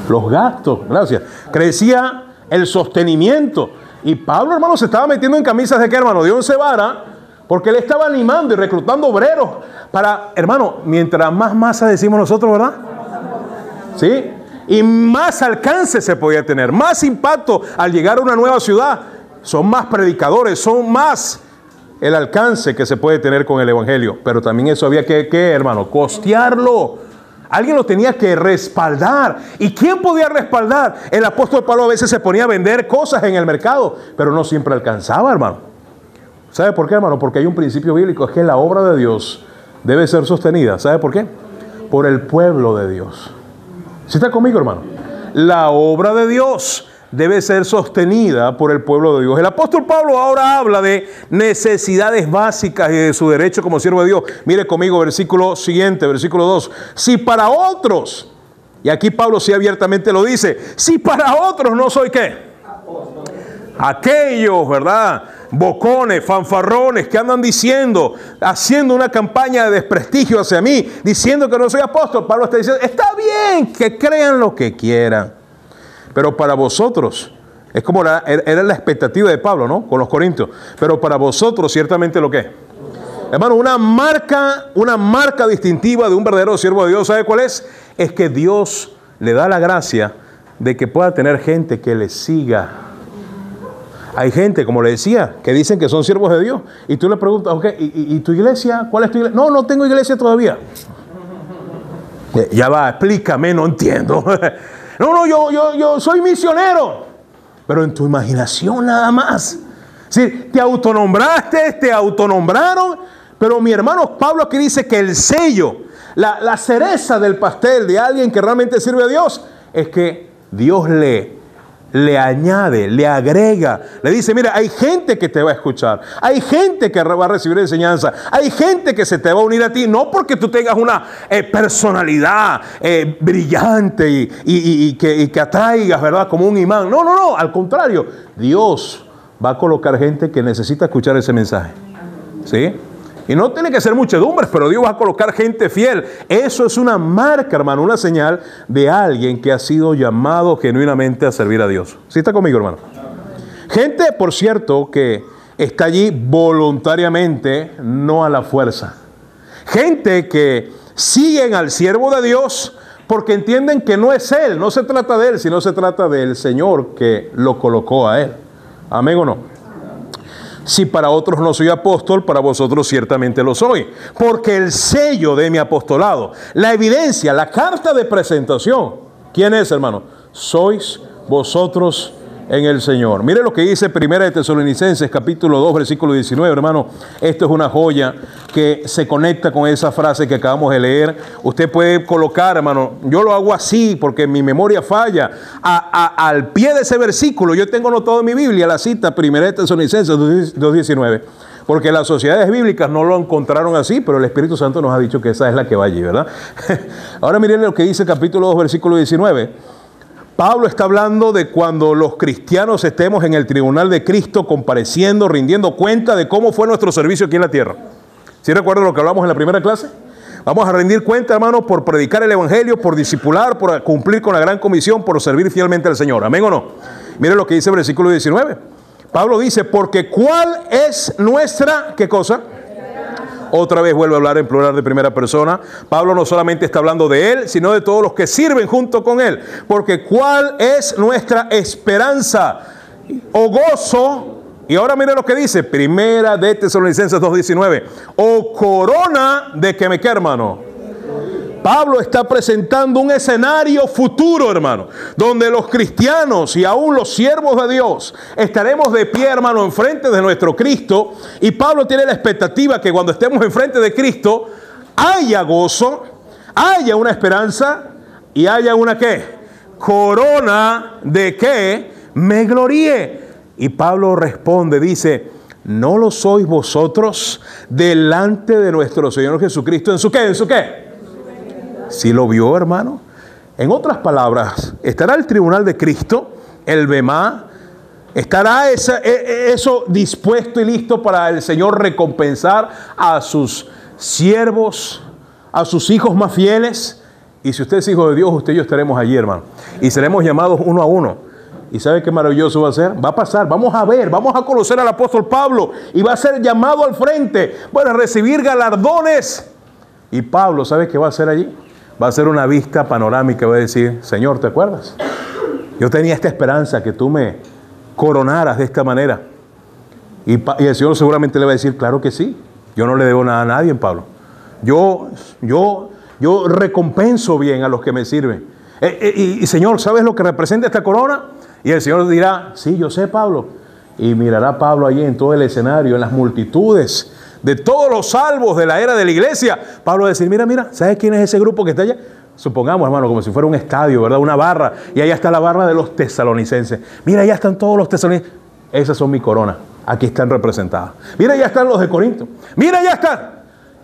Los gastos, gracias. Crecía el sostenimiento. Y Pablo, hermano, se estaba metiendo en camisas de qué, hermano, de 11 varas, porque él estaba animando y reclutando obreros para, hermano, mientras más masa decimos nosotros, ¿verdad? ¿Sí? Y más alcance se podía tener, más impacto al llegar a una nueva ciudad. Son más predicadores, son más el alcance que se puede tener con el evangelio. Pero también eso había que, ¿qué, hermano? Costearlo. Alguien lo tenía que respaldar. ¿Y quién podía respaldar? El apóstol Pablo a veces se ponía a vender cosas en el mercado, pero no siempre alcanzaba, hermano. ¿Sabe por qué, hermano? Porque hay un principio bíblico, es que la obra de Dios debe ser sostenida. ¿Sabe por qué? Por el pueblo de Dios. ¿Sí está conmigo, hermano? La obra de Dios debe ser sostenida por el pueblo de Dios. El apóstol Pablo ahora habla de necesidades básicas y de su derecho como siervo de Dios. Mire conmigo, versículo siguiente, versículo 2. Si para otros, y aquí Pablo sí abiertamente lo dice, si para otros no soy ¿qué? Aquellos, ¿verdad? Bocones, fanfarrones que andan diciendo, haciendo una campaña de desprestigio hacia mí, diciendo que no soy apóstol. Pablo está diciendo, está bien que crean lo que quieran. Pero para vosotros, es como era la expectativa de Pablo, ¿no? Con los corintios. Pero para vosotros, ciertamente lo que. Hermano, una marca distintiva de un verdadero siervo de Dios, ¿sabe cuál es? Es que Dios le da la gracia de que pueda tener gente que le siga. Hay gente, como le decía, que dicen que son siervos de Dios. Y tú le preguntas, ok, ¿y tu iglesia? ¿Cuál es tu iglesia? No tengo iglesia todavía. Ya va, explícame, no entiendo. No, yo soy misionero. Pero en tu imaginación nada más. Sí, te autonombraste, te autonombraron. Pero mi hermano Pablo aquí dice que el sello, la cereza del pastel de alguien que realmente sirve a Dios, es que Dios le añade, le agrega, le dice, mira, hay gente que te va a escuchar, hay gente que va a recibir enseñanza, hay gente que se te va a unir a ti, no porque tú tengas una personalidad brillante y que atraigas, ¿verdad? Como un imán. No, al contrario, Dios va a colocar gente que necesita escuchar ese mensaje, ¿sí? Y no tiene que ser muchedumbres, pero Dios va a colocar gente fiel. Eso es una marca, hermano, una señal de alguien que ha sido llamado genuinamente a servir a Dios. ¿Sí está conmigo, hermano? Gente, por cierto, que está allí voluntariamente, no a la fuerza. Gente que siguen al siervo de Dios porque entienden que no es él, no se trata de él, sino se trata del Señor que lo colocó a él. ¿Amén o no? Si para otros no soy apóstol, para vosotros ciertamente lo soy. Porque el sello de mi apostolado, la evidencia, la carta de presentación, ¿quién es, hermano? Sois vosotros en el Señor. Mire lo que dice Primera de Tesalonicenses, capítulo 2, versículo 19, hermano. Esto es una joya que se conecta con esa frase que acabamos de leer. Usted puede colocar, hermano, yo lo hago así porque mi memoria falla. Al pie de ese versículo, yo tengo anotado en mi Biblia la cita, Primera de Tesalonicenses 2:19. Porque las sociedades bíblicas no lo encontraron así, pero el Espíritu Santo nos ha dicho que esa es la que va allí, ¿verdad? Ahora miren lo que dice capítulo 2, versículo 19. Pablo está hablando de cuando los cristianos estemos en el tribunal de Cristo compareciendo, rindiendo cuenta de cómo fue nuestro servicio aquí en la tierra. ¿Sí recuerdan lo que hablamos en la primera clase? Vamos a rendir cuenta, hermanos, por predicar el Evangelio, por discipular, por cumplir con la gran comisión, por servir fielmente al Señor. ¿Amén o no? Miren lo que dice el versículo 19. Pablo dice, porque ¿cuál es nuestra, qué cosa? Otra vez vuelve a hablar en plural de primera persona. Pablo no solamente está hablando de él, sino de todos los que sirven junto con él. Porque ¿cuál es nuestra esperanza o gozo? Y ahora mire lo que dice, Primera de Tesalonicenses 2:19. O corona de que me qué, hermano. Pablo está presentando un escenario futuro, hermano, donde los cristianos y aún los siervos de Dios estaremos de pie, hermano, enfrente de nuestro Cristo. Y Pablo tiene la expectativa que cuando estemos enfrente de Cristo haya gozo, haya una esperanza y haya una ¿qué? Corona de que me gloríe. Y Pablo responde, dice, ¿no lo sois vosotros delante de nuestro Señor Jesucristo? ¿En su qué? ¿En su qué? ¿Sí lo vio, hermano? En otras palabras, estará el tribunal de Cristo, el Bemá, estará eso dispuesto y listo para el Señor recompensar a sus siervos, a sus hijos más fieles. Y si usted es hijo de Dios, usted y yo estaremos allí, hermano. Y seremos llamados uno a uno. ¿Y sabe qué maravilloso va a ser? Va a pasar, vamos a ver, vamos a conocer al apóstol Pablo. Y va a ser llamado al frente para recibir galardones. Y Pablo, ¿sabe qué va a hacer allí? Va a hacer una vista panorámica, va a decir, Señor, ¿te acuerdas? Yo tenía esta esperanza que tú me coronaras de esta manera. Y el Señor seguramente le va a decir, claro que sí. Yo no le debo nada a nadie, Pablo. Yo recompenso bien a los que me sirven. Y Señor, ¿sabes lo que representa esta corona? Y el Señor dirá, sí, yo sé, Pablo. Y mirará Pablo allí en todo el escenario, en las multitudes de todos los salvos de la era de la iglesia. Pablo va a decir, mira, ¿sabes quién es ese grupo que está allá? Supongamos, hermano, como si fuera un estadio, ¿verdad? Una barra. Y allá está la barra de los tesalonicenses. Mira, allá están todos los tesalonicenses. Esas son mi corona. Aquí están representadas. Mira, allá están los de Corinto. Mira, allá están.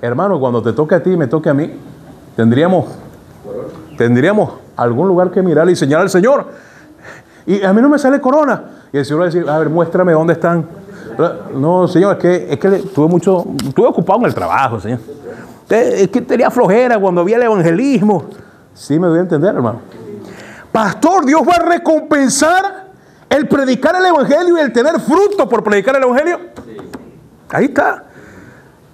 Hermano, cuando te toque a ti y me toque a mí, tendríamos algún lugar que mirar y señalar al Señor. Y a mí no me sale corona. Y el Señor va a decir, a ver, muéstrame dónde están. No, Señor, es que estuve ocupado en el trabajo, Señor. Es que tenía flojera cuando vi el evangelismo. Sí me voy a entender, hermano. Pastor, Dios va a recompensar el predicar el evangelio y el tener fruto por predicar el evangelio. Ahí está.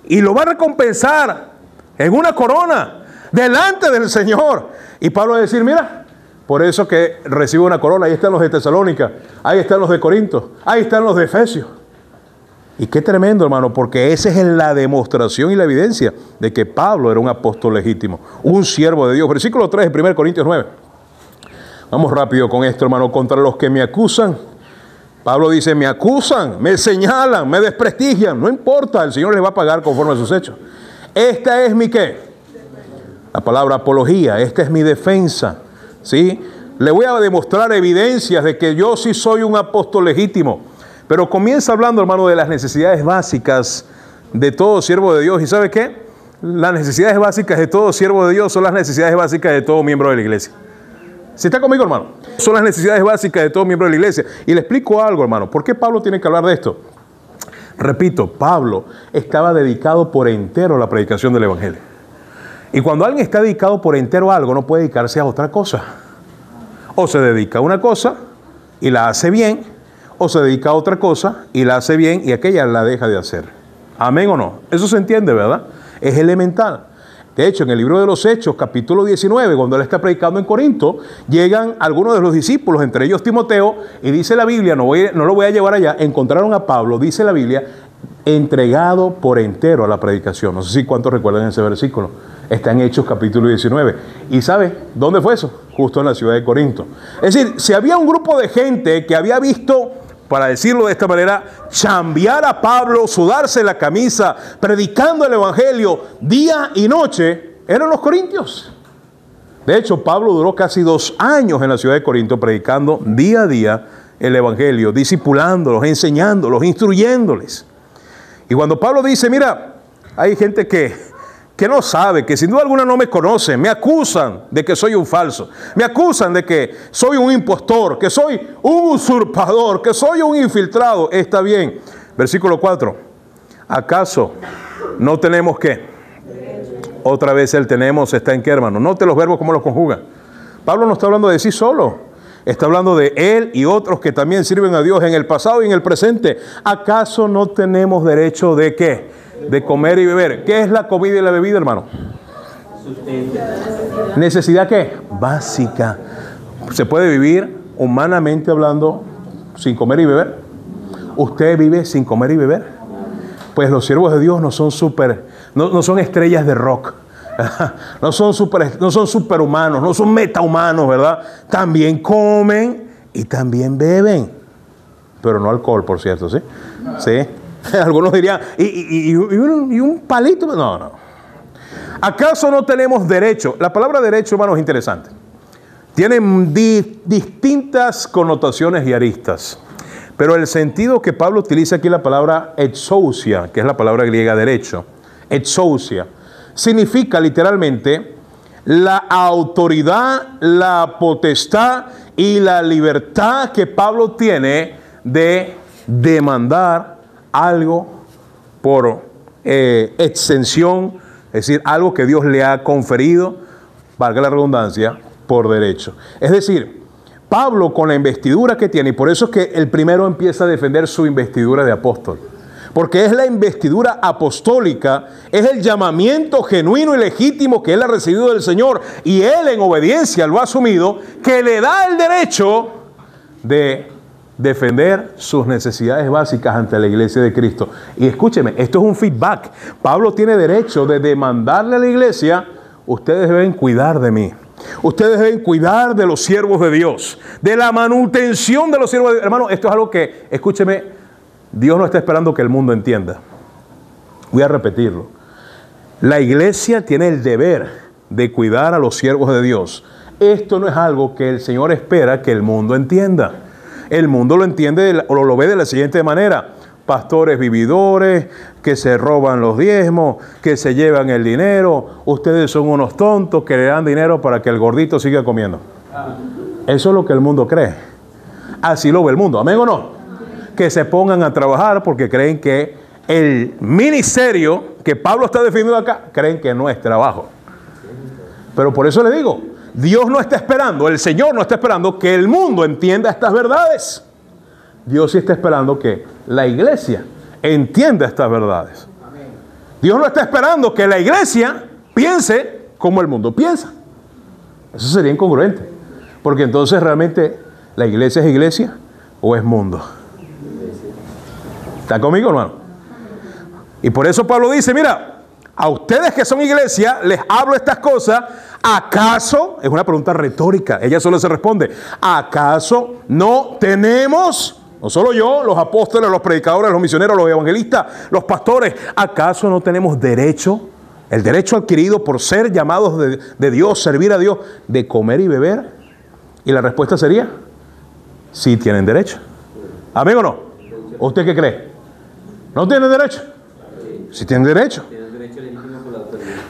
Y lo va a recompensar en una corona delante del Señor. Y Pablo va a decir, mira, por eso que recibo una corona. Ahí están los de Tesalónica, ahí están los de Corinto, ahí están los de Efesios. Y qué tremendo, hermano, porque esa es la demostración y la evidencia de que Pablo era un apóstol legítimo, un siervo de Dios. Versículo 3 de 1 Corintios 9. Vamos rápido con esto, hermano. Contra los que me acusan, Pablo dice, me acusan, me señalan, me desprestigian. No importa, el Señor les va a pagar conforme a sus hechos. Esta es mi ¿qué? La palabra apología, esta es mi defensa, ¿sí? Le voy a demostrar evidencias de que yo sí soy un apóstol legítimo. Pero comienza hablando, hermano, de las necesidades básicas de todo siervo de Dios. ¿Y sabe qué? Las necesidades básicas de todo siervo de Dios son las necesidades básicas de todo miembro de la iglesia. ¿Sí está conmigo, hermano? Son las necesidades básicas de todo miembro de la iglesia. Y le explico algo, hermano. ¿Por qué Pablo tiene que hablar de esto? Repito, Pablo estaba dedicado por entero a la predicación del evangelio. Y cuando alguien está dedicado por entero a algo, no puede dedicarse a otra cosa. O se dedica a una cosa y la hace bien, o se dedica a otra cosa y la hace bien y aquella la deja de hacer. ¿Amén o no? Eso se entiende, ¿verdad? Es elemental. De hecho, en el libro de los Hechos, capítulo 19, cuando él está predicando en Corinto, llegan algunos de los discípulos, entre ellos Timoteo, y dice la Biblia, no lo voy a llevar allá, encontraron a Pablo, dice la Biblia, entregado por entero a la predicación. No sé si cuántos recuerdan ese versículo. Está en Hechos capítulo 19. ¿Y sabe dónde fue eso? Justo en la ciudad de Corinto. Es decir, si había un grupo de gente que había visto, para decirlo de esta manera, chambear a Pablo, sudarse la camisa, predicando el evangelio día y noche, eran los corintios. De hecho, Pablo duró casi 2 años en la ciudad de Corinto predicando día a día el evangelio, discipulándolos, enseñándolos, instruyéndoles. Y cuando Pablo dice, mira, hay gente que no sabe, que sin duda alguna no me conocen, me acusan de que soy un falso, me acusan de que soy un impostor, que soy un usurpador, que soy un infiltrado. Está bien. Versículo 4. ¿Acaso no tenemos qué? Otra vez el tenemos está en qué, hermano. Note los verbos cómo los conjugan. Pablo no está hablando de sí solo. Está hablando de él y otros que también sirven a Dios en el pasado y en el presente. ¿Acaso no tenemos derecho de qué? De comer y beber. ¿Qué es la comida y la bebida, hermano? ¿Necesidad qué? Básica. ¿Se puede vivir humanamente hablando sin comer y beber? ¿Usted vive sin comer y beber? Pues los siervos de Dios no son no son estrellas de rock. No son superhumanos, no son metahumanos, ¿verdad? También comen y también beben. Pero no alcohol, por cierto, ¿sí? Sí. Algunos dirían, ¿y un palito? No. ¿Acaso no tenemos derecho? La palabra derecho, hermano, es interesante. Tiene distintas connotaciones y aristas. Pero el sentido que Pablo utiliza aquí, la palabra exousia, que es la palabra griega derecho, exousia, significa literalmente la autoridad, la potestad y la libertad que Pablo tiene de demandar algo por extensión, es decir, algo que Dios le ha conferido, valga la redundancia, por derecho. Es decir, Pablo con la investidura que tiene, y por eso es que el primero empieza a defender su investidura de apóstol, porque es la investidura apostólica, es el llamamiento genuino y legítimo que él ha recibido del Señor, y él en obediencia lo ha asumido, que le da el derecho de defender sus necesidades básicas ante la iglesia de Cristo. Y escúcheme, esto es un feedback. Pablo tiene derecho de demandarle a la iglesia, ustedes deben cuidar de mí. Ustedes deben cuidar de los siervos de Dios, de la manutención de los siervos de Dios. Hermano, esto es algo que, escúcheme, Dios no está esperando que el mundo entienda. Voy a repetirlo. La iglesia tiene el deber de cuidar a los siervos de Dios. Esto no es algo que el Señor espera que el mundo entienda. El mundo lo entiende o lo ve de la siguiente manera: pastores vividores, que se roban los diezmos, que se llevan el dinero, ustedes son unos tontos que le dan dinero para que el gordito siga comiendo. Eso es lo que el mundo cree. Así lo ve el mundo, ¿amén o no? Que se pongan a trabajar porque creen que el ministerio que Pablo está defendiendo acá, creen que no es trabajo. Pero por eso le digo, Dios no está esperando, el Señor no está esperando que el mundo entienda estas verdades. Dios sí está esperando que la iglesia entienda estas verdades. Dios no está esperando que la iglesia piense como el mundo piensa. Eso sería incongruente. Porque entonces realmente la iglesia es iglesia o es mundo. ¿Está conmigo, hermano? Y por eso Pablo dice, mira, a ustedes que son iglesia, les hablo estas cosas. ¿Acaso? Es una pregunta retórica. Ella solo se responde, ¿acaso no tenemos? No solo yo, los apóstoles, los predicadores, los misioneros, los evangelistas, los pastores. ¿Acaso no tenemos derecho, el derecho adquirido por ser llamados de Dios, servir a Dios, de comer y beber? Y la respuesta sería, sí tienen derecho. ¿Amén o no? ¿Usted qué cree? ¿No tienen derecho? Sí tienen derecho.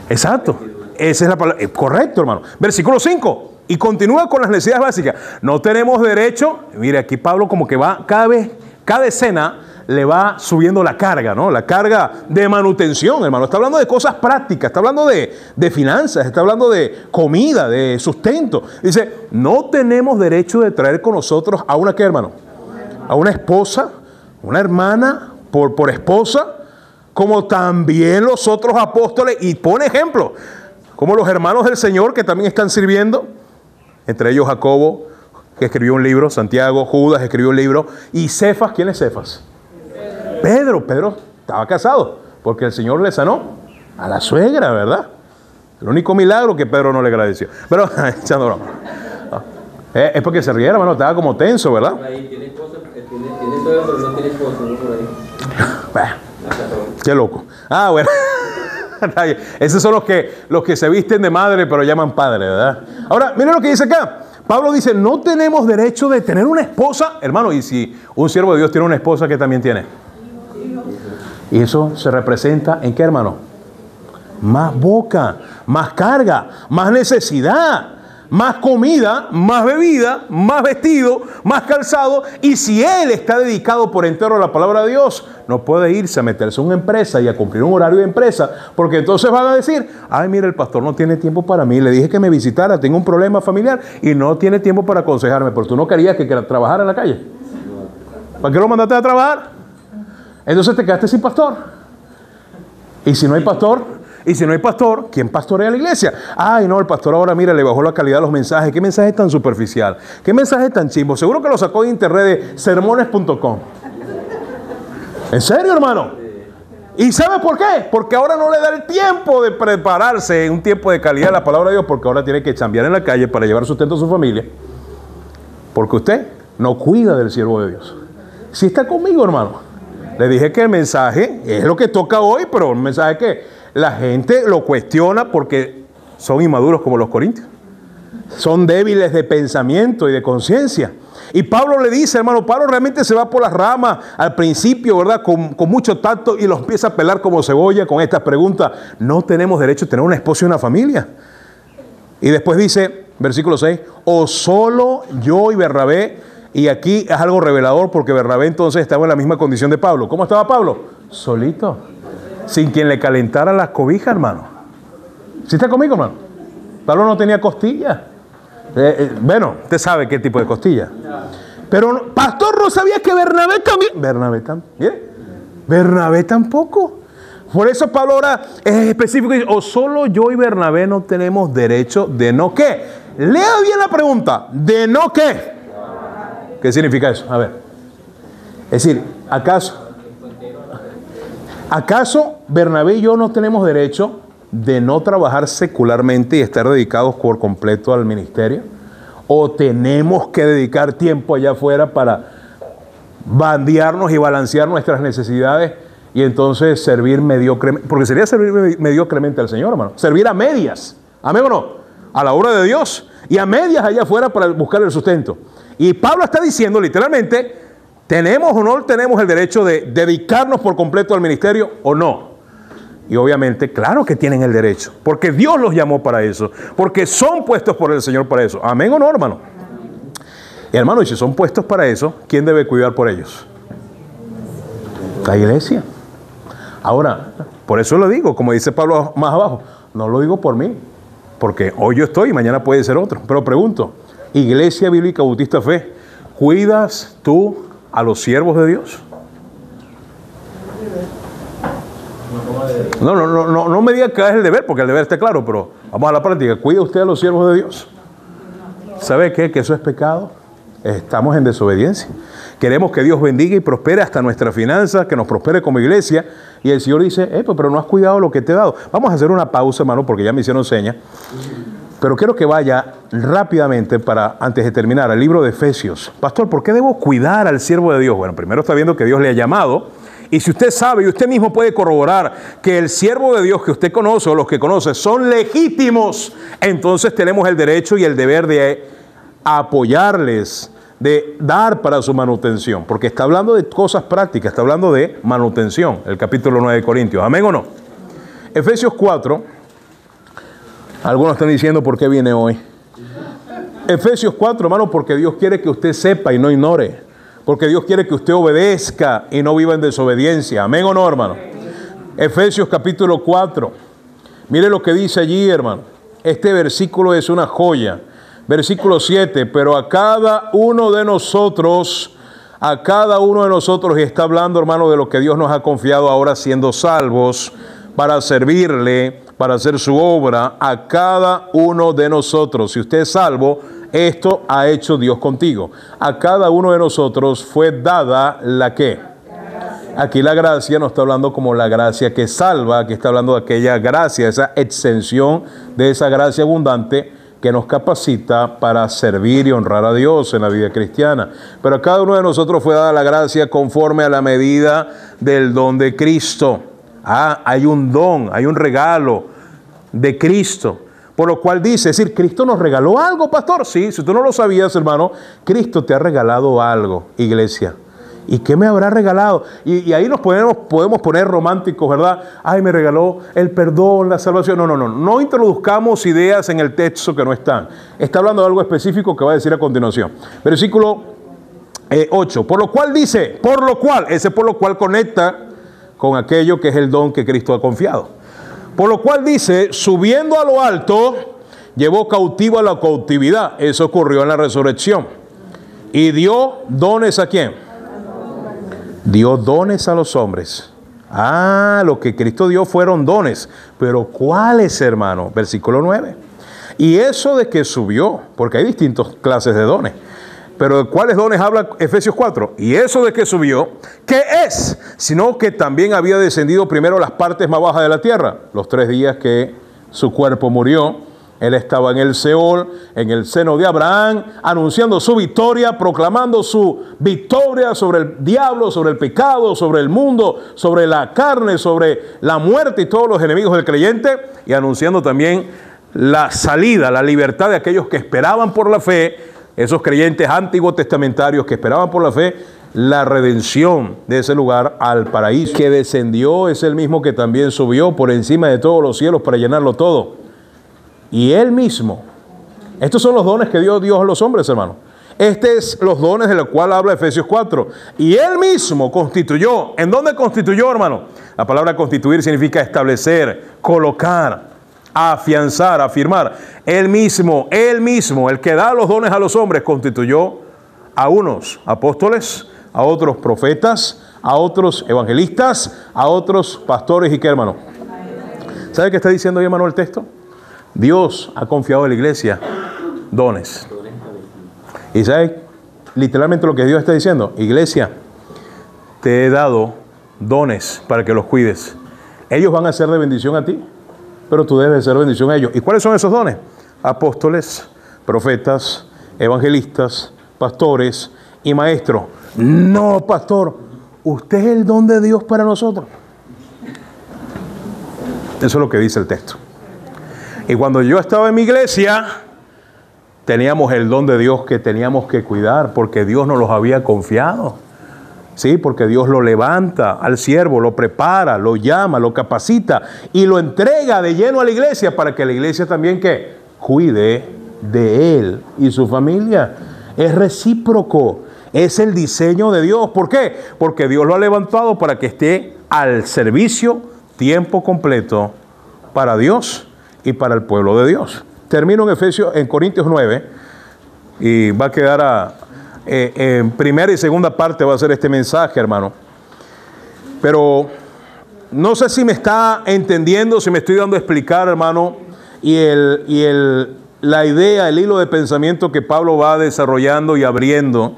Exacto. Esa es la palabra. Correcto, hermano. Versículo 5. Y continúa con las necesidades básicas. No tenemos derecho. Mire, aquí Pablo como que va cada escena le va subiendo la carga, ¿no? La carga de manutención, hermano. Está hablando de cosas prácticas, está hablando de finanzas, está hablando de comida, de sustento. Dice, no tenemos derecho de traer con nosotros a una, ¿qué, hermano? A una esposa, una hermana por esposa, como también los otros apóstoles. Y pone ejemplo, como los hermanos del Señor que también están sirviendo, entre ellos Jacobo, que escribió un libro, Santiago, Judas escribió un libro, y Cefas, ¿quién es Cefas? Pedro estaba casado, porque el Señor le sanó a la suegra, ¿verdad? El único milagro que Pedro no le agradeció. Pero, echando broma. Es porque se riera, hermano, estaba como tenso, ¿verdad? Ahí tiene esposa, tiene suegra, pero no tiene esposa, ¿no? Por ahí. Bueno, qué loco. Ah, bueno. Esos son los que se visten de madre, pero llaman padre, ¿verdad? Ahora, miren lo que dice acá. Pablo dice, no tenemos derecho de tener una esposa. Hermano, y si un siervo de Dios tiene una esposa, ¿qué también tiene? Y eso se representa ¿en qué, hermano? Más boca, más carga, más necesidad, más comida, más bebida, más vestido, más calzado. Y si él está dedicado por entero a la palabra de Dios, no puede irse a meterse en una empresa y a cumplir un horario de empresa, porque entonces van a decir, ay, mira, el pastor no tiene tiempo para mí, le dije que me visitara, tengo un problema familiar y no tiene tiempo para aconsejarme, pero tú no querías que trabajara en la calle. ¿Para qué lo mandaste a trabajar? Entonces te quedaste sin pastor. Y si no hay pastor, ¿quién pastorea la iglesia? Ay, no, el pastor ahora, mira, le bajó la calidad de los mensajes. ¿Qué mensaje tan superficial? ¿Qué mensaje tan chimbo? Seguro que lo sacó de internet de sermones.com. ¿En serio, hermano? ¿Y sabe por qué? Porque ahora no le da el tiempo de prepararse en un tiempo de calidad de la palabra de Dios, porque ahora tiene que chambear en la calle para llevar sustento a su familia. Porque usted no cuida del siervo de Dios. Si está conmigo, hermano. Le dije que el mensaje es lo que toca hoy, pero un mensaje que la gente lo cuestiona porque son inmaduros como los corintios. Son débiles de pensamiento y de conciencia. Y Pablo le dice, hermano, Pablo realmente se va por las ramas al principio, ¿verdad? Con mucho tacto y los empieza a pelar como cebolla con estas preguntas. No tenemos derecho a tener una esposa y una familia. Y después dice, versículo 6, o solo yo y Bernabé. Y aquí es algo revelador porque Bernabé entonces estaba en la misma condición de Pablo. ¿Cómo estaba Pablo? Solito. Sin quien le calentara las cobijas, hermano. ¿Sí está conmigo, hermano? Pablo no tenía costillas. Bueno, usted sabe qué tipo de costillas. Pero pastor no sabía que Bernabé también. Bernabé tampoco. Por eso Pablo ahora es específico y dice, o solo yo y Bernabé no tenemos derecho de no qué. Lea bien la pregunta. ¿De no qué? ¿Qué significa eso? A ver. Es decir, ¿acaso Bernabé y yo no tenemos derecho de no trabajar secularmente y estar dedicados por completo al ministerio? ¿O tenemos que dedicar tiempo allá afuera para bandearnos y balancear nuestras necesidades y entonces servir mediocremente? Porque sería servir mediocremente al Señor, hermano. Servir a medias. ¿Amén o no? A la obra de Dios. Y a medias allá afuera para buscar el sustento. Y Pablo está diciendo literalmente, ¿tenemos o no tenemos el derecho de dedicarnos por completo al ministerio o no? Y obviamente, claro que tienen el derecho, porque Dios los llamó para eso, porque son puestos por el Señor para eso. ¿Amén o no, hermano? Y hermano, y si son puestos para eso, ¿quién debe cuidar por ellos? La iglesia. Ahora, por eso lo digo, como dice Pablo más abajo, no lo digo por mí, porque hoy yo estoy y mañana puede ser otro. Pero pregunto, Iglesia Bíblica Bautista Fe, ¿cuidas tú a los siervos de Dios? No me diga que es el deber, porque el deber está claro, pero vamos a la práctica. ¿Cuida usted a los siervos de Dios? ¿Sabe qué? Que eso es pecado. Estamos en desobediencia. Queremos que Dios bendiga y prospere hasta nuestras finanzas, que nos prospere como iglesia. Y el Señor dice, pero no has cuidado lo que te he dado. Vamos a hacer una pausa, hermano, porque ya me hicieron señas. Pero quiero que vaya rápidamente antes de terminar, al libro de Efesios. Pastor, ¿por qué debo cuidar al siervo de Dios? Bueno, primero está viendo que Dios le ha llamado. Y si usted sabe y usted mismo puede corroborar que el siervo de Dios que usted conoce o los que conoce son legítimos, entonces tenemos el derecho y el deber de apoyarles, de dar para su manutención. Porque está hablando de cosas prácticas, está hablando de manutención, el capítulo 9 de Corintios. ¿Amén o no? Efesios 4. Algunos están diciendo por qué viene hoy. Efesios 4, hermano, porque Dios quiere que usted sepa y no ignore. Porque Dios quiere que usted obedezca y no viva en desobediencia. ¿Amén o no, hermano? Efesios capítulo 4. Mire lo que dice allí, hermano. Este versículo es una joya. Versículo 7. Pero a cada uno de nosotros, y está hablando, hermano, de lo que Dios nos ha confiado ahora siendo salvos, para servirle, para hacer su obra, a cada uno de nosotros. Si usted es salvo, esto ha hecho Dios contigo. A cada uno de nosotros fue dada la ¿qué? Aquí la gracia no está hablando como la gracia que salva, aquí está hablando de aquella gracia, esa extensión de esa gracia abundante que nos capacita para servir y honrar a Dios en la vida cristiana. Pero a cada uno de nosotros fue dada la gracia conforme a la medida del don de Cristo. Hay un don, hay un regalo de Cristo. Por lo cual dice, es decir, ¿Cristo nos regaló algo, pastor? Sí, si tú no lo sabías, hermano, Cristo te ha regalado algo, iglesia. ¿Y qué me habrá regalado? Y ahí nos podemos poner románticos, ¿verdad? Ay, me regaló el perdón, la salvación. No introduzcamos ideas en el texto que no están. Está hablando de algo específico que va a decir a continuación. Versículo 8. Por lo cual dice, ese por lo cual conecta con aquello que es el don que Cristo ha confiado. Por lo cual dice, subiendo a lo alto, llevó cautivo a la cautividad. Eso ocurrió en la resurrección. Y dio dones ¿a quién? Dio dones a los hombres. Lo que Cristo dio fueron dones. Pero ¿cuáles, hermano? Versículo 9. Y eso de que subió, porque hay distintas clases de dones. Pero ¿de cuáles dones habla Efesios 4? Y eso de que subió, ¿qué es? Sino que también había descendido primero las partes más bajas de la tierra. Los 3 días que su cuerpo murió. Él estaba en el Seol, en el seno de Abraham, anunciando su victoria, proclamando su victoria sobre el diablo, sobre el pecado, sobre el mundo, sobre la carne, sobre la muerte y todos los enemigos del creyente, y anunciando también la salida, la libertad de aquellos que esperaban por la fe, esos creyentes antiguos testamentarios que esperaban por la fe, la redención de ese lugar al paraíso. Que descendió es el mismo que también subió por encima de todos los cielos para llenarlo todo. Y Él mismo, estos son los dones que dio Dios a los hombres, hermano. Estos son los dones de los cuales habla Efesios 4. Y Él mismo constituyó. ¿En dónde constituyó, hermano? La palabra constituir significa establecer, colocar, afianzar, afirmar. Él mismo, el que da los dones a los hombres, constituyó a unos apóstoles, a otros profetas, a otros evangelistas, a otros pastores y qué, hermano. ¿Sabe qué está diciendo ahí, hermano, el texto? Dios ha confiado en la iglesia dones. Y ¿sabe literalmente lo que Dios está diciendo? Iglesia, te he dado dones para que los cuides. Ellos van a ser de bendición a ti, pero tú debes ser de bendición a ellos. ¿Y cuáles son esos dones? Apóstoles, profetas, evangelistas, pastores y maestros. No, pastor, usted es el don de Dios para nosotros. Eso es lo que dice el texto. Y cuando yo estaba en mi iglesia, teníamos el don de Dios que teníamos que cuidar porque Dios nos los había confiado. Sí, porque Dios lo levanta al siervo, lo prepara, lo llama, lo capacita y lo entrega de lleno a la iglesia para que la iglesia también que cuide de él y su familia. Es recíproco, es el diseño de Dios. ¿Por qué? Porque Dios lo ha levantado para que esté al servicio tiempo completo para Dios y para el pueblo de Dios. Termino en Corintios 9 y va a quedar en primera y segunda parte va a ser este mensaje, hermano. Pero no sé si me está entendiendo, si me estoy dando a explicar, hermano, la idea, el hilo de pensamiento que Pablo va desarrollando y abriendo.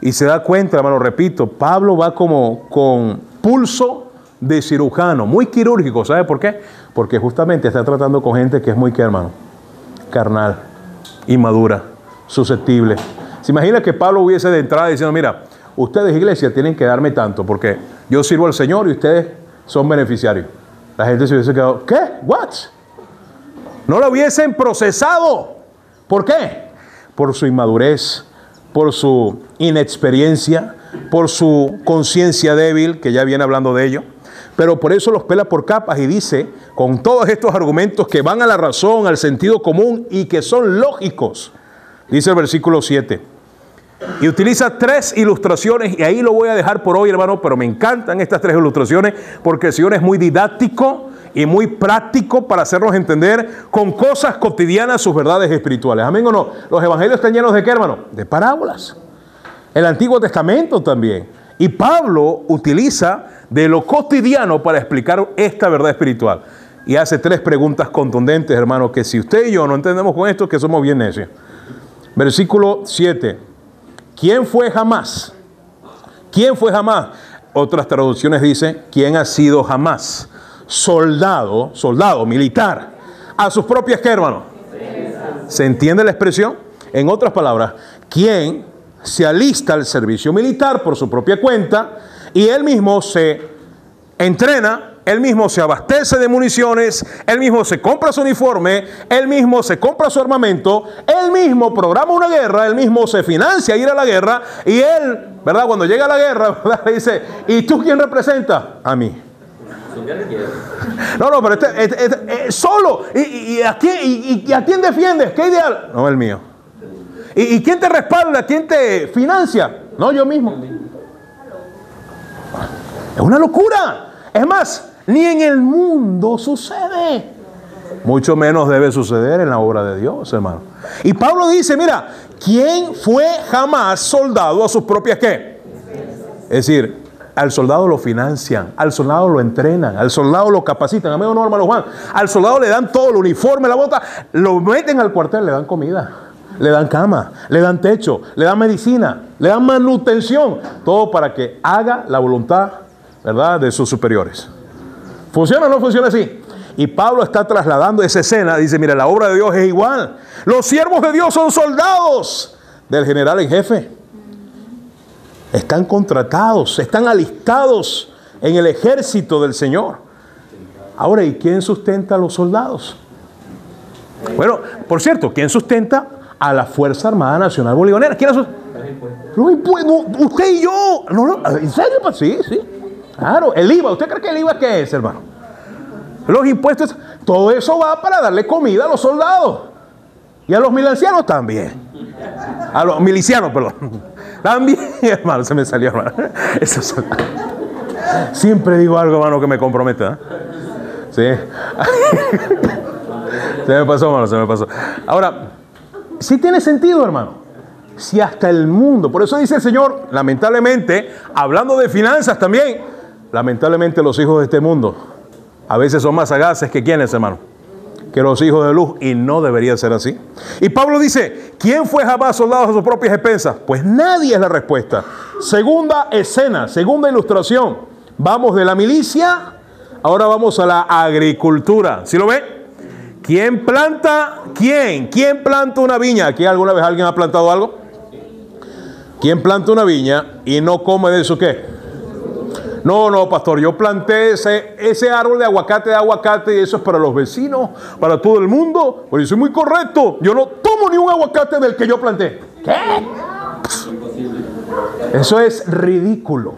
Y se da cuenta, hermano, repito, Pablo va como con pulso de cirujano, muy quirúrgico. ¿Sabe por qué? Porque justamente está tratando con gente que es muy, ¿qué, hermano? Carnal, inmadura, susceptible. ¿Se imagina que Pablo hubiese de entrada diciendo, mira, ustedes, iglesia, tienen que darme tanto porque yo sirvo al Señor y ustedes son beneficiarios? La gente se hubiese quedado, ¿qué? ¿What? No lo hubiesen procesado. ¿Por qué? Por su inmadurez, por su inexperiencia, por su conciencia débil, que ya viene hablando de ello. Pero por eso los pela por capas y dice, con todos estos argumentos que van a la razón, al sentido común y que son lógicos, dice el versículo 7. Y utiliza 3 ilustraciones, y ahí lo voy a dejar por hoy, hermano, pero me encantan estas 3 ilustraciones porque el Señor es muy didáctico y muy práctico para hacernos entender con cosas cotidianas sus verdades espirituales. ¿Amén o no? Los evangelios están llenos de ¿qué, hermano? De parábolas. El Antiguo Testamento también. Y Pablo utiliza de lo cotidiano para explicar esta verdad espiritual. Y hace 3 preguntas contundentes, hermano, que si usted y yo no entendemos con esto, que somos bien necios. Versículo 7. ¿Quién fue jamás? ¿Quién fue jamás Otras traducciones dicen, ¿quién ha sido jamás soldado militar, a sus propias, ¿qué, hermano? ¿Se entiende la expresión? En otras palabras, ¿quién se alista al servicio militar por su propia cuenta y él mismo se entrena, él mismo se abastece de municiones, él mismo se compra su uniforme, él mismo se compra su armamento, él mismo programa una guerra, él mismo se financia ir a la guerra y él, ¿verdad? Cuando llega a la guerra, ¿verdad? Dice, ¿y tú quién representa? A mí. No, pero solo. ¿Y a quién defiendes? ¿Qué ideal? No, el mío. ¿Y quién te respalda? ¿Quién te financia? No, yo mismo. Es una locura. Es más, ni en el mundo sucede. Mucho menos debe suceder en la obra de Dios, hermano. Y Pablo dice, mira, ¿quién fue jamás soldado a sus propias qué? Es decir, al soldado lo financian, al soldado lo entrenan, al soldado lo capacitan. Amigo, no, hermano Juan. Al soldado le dan todo, el uniforme, la bota, lo meten al cuartel, le dan comida, le dan cama, le dan techo, le dan medicina, le dan manutención. Todo para que haga la voluntad, ¿verdad?, de sus superiores. ¿Funciona o no funciona así? Y Pablo está trasladando esa escena. Dice, mira, la obra de Dios es igual. Los siervos de Dios son soldados del general en jefe. Están contratados, están alistados en el ejército del Señor. Ahora, ¿y quién sustenta a los soldados? Bueno, por cierto, ¿quién sustenta a la Fuerza Armada Nacional Bolivariana? ¿Quién la sustenta? Los impuestos. Usted y yo. No, ¿en serio? Sí. Claro, el IVA. ¿Usted cree que el IVA qué es, hermano? Los impuestos. Todo eso va para darle comida a los soldados. Y a los milicianos también. A los milicianos, perdón. También, hermano, se me salió, hermano. Eso es... Siempre digo algo, hermano, que me comprometa. ¿Sí? Se me pasó, hermano, se me pasó. Ahora, sí tiene sentido, hermano. Si hasta el mundo, por eso dice el Señor, lamentablemente, hablando de finanzas también, lamentablemente los hijos de este mundo a veces son más sagaces que quienes, hermano, que los hijos de luz, y no debería ser así. Y Pablo dice, ¿quién fue jamás soldado a sus propias expensas? Pues nadie es la respuesta. Segunda escena, segunda ilustración. Vamos de la milicia, ahora vamos a la agricultura. ¿Sí lo ve? ¿Quién planta? ¿Quién? ¿Quién planta una viña? ¿Aquí alguna vez alguien ha plantado algo? ¿Quién planta una viña y no come de su qué? No, pastor, yo planté ese árbol de aguacate y eso es para los vecinos, para todo el mundo. Pues yo soy muy correcto. Yo no tomo ni un aguacate del que yo planté. ¿Qué? Eso es ridículo,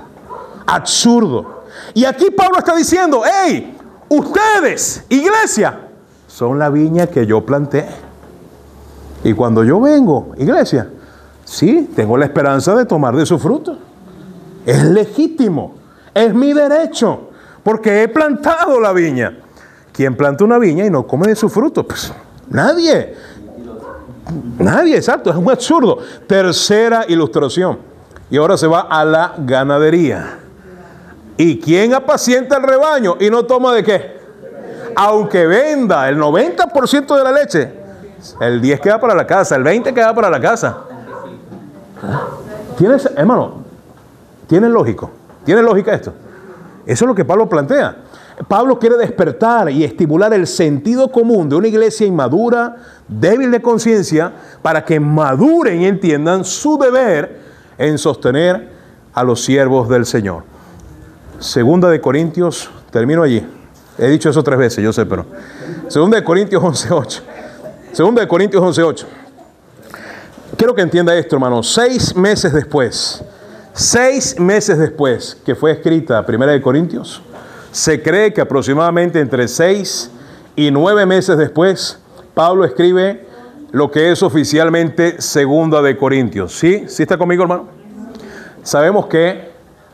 absurdo. Y aquí Pablo está diciendo, hey, ustedes, iglesia, son la viña que yo planté. Y cuando yo vengo, iglesia, sí, tengo la esperanza de tomar de su fruto. Es legítimo. Es mi derecho, porque he plantado la viña. ¿Quién planta una viña y no come de su fruto? Pues nadie. Nadie, exacto, es un absurdo. Tercera ilustración. Y ahora se va a la ganadería. ¿Y quién apacienta el rebaño y no toma de qué? Aunque venda el 90% de la leche, el 10 queda para la casa, el 20 queda para la casa. Hermano, ¿tiene lógico? ¿Tiene lógica esto? Eso es lo que Pablo plantea. Pablo quiere despertar y estimular el sentido común de una iglesia inmadura, débil de conciencia, para que maduren y entiendan su deber en sostener a los siervos del Señor. Segunda de Corintios, termino allí. He dicho eso 3 veces, yo sé, pero... Segunda de Corintios 11:8. Segunda de Corintios 11:8. Quiero que entienda esto, hermano. 6 meses después que fue escrita Primera de Corintios, se cree que aproximadamente entre 6 y 9 meses después, Pablo escribe lo que es oficialmente Segunda de Corintios. ¿Sí? ¿Sí está conmigo, hermano? Sabemos que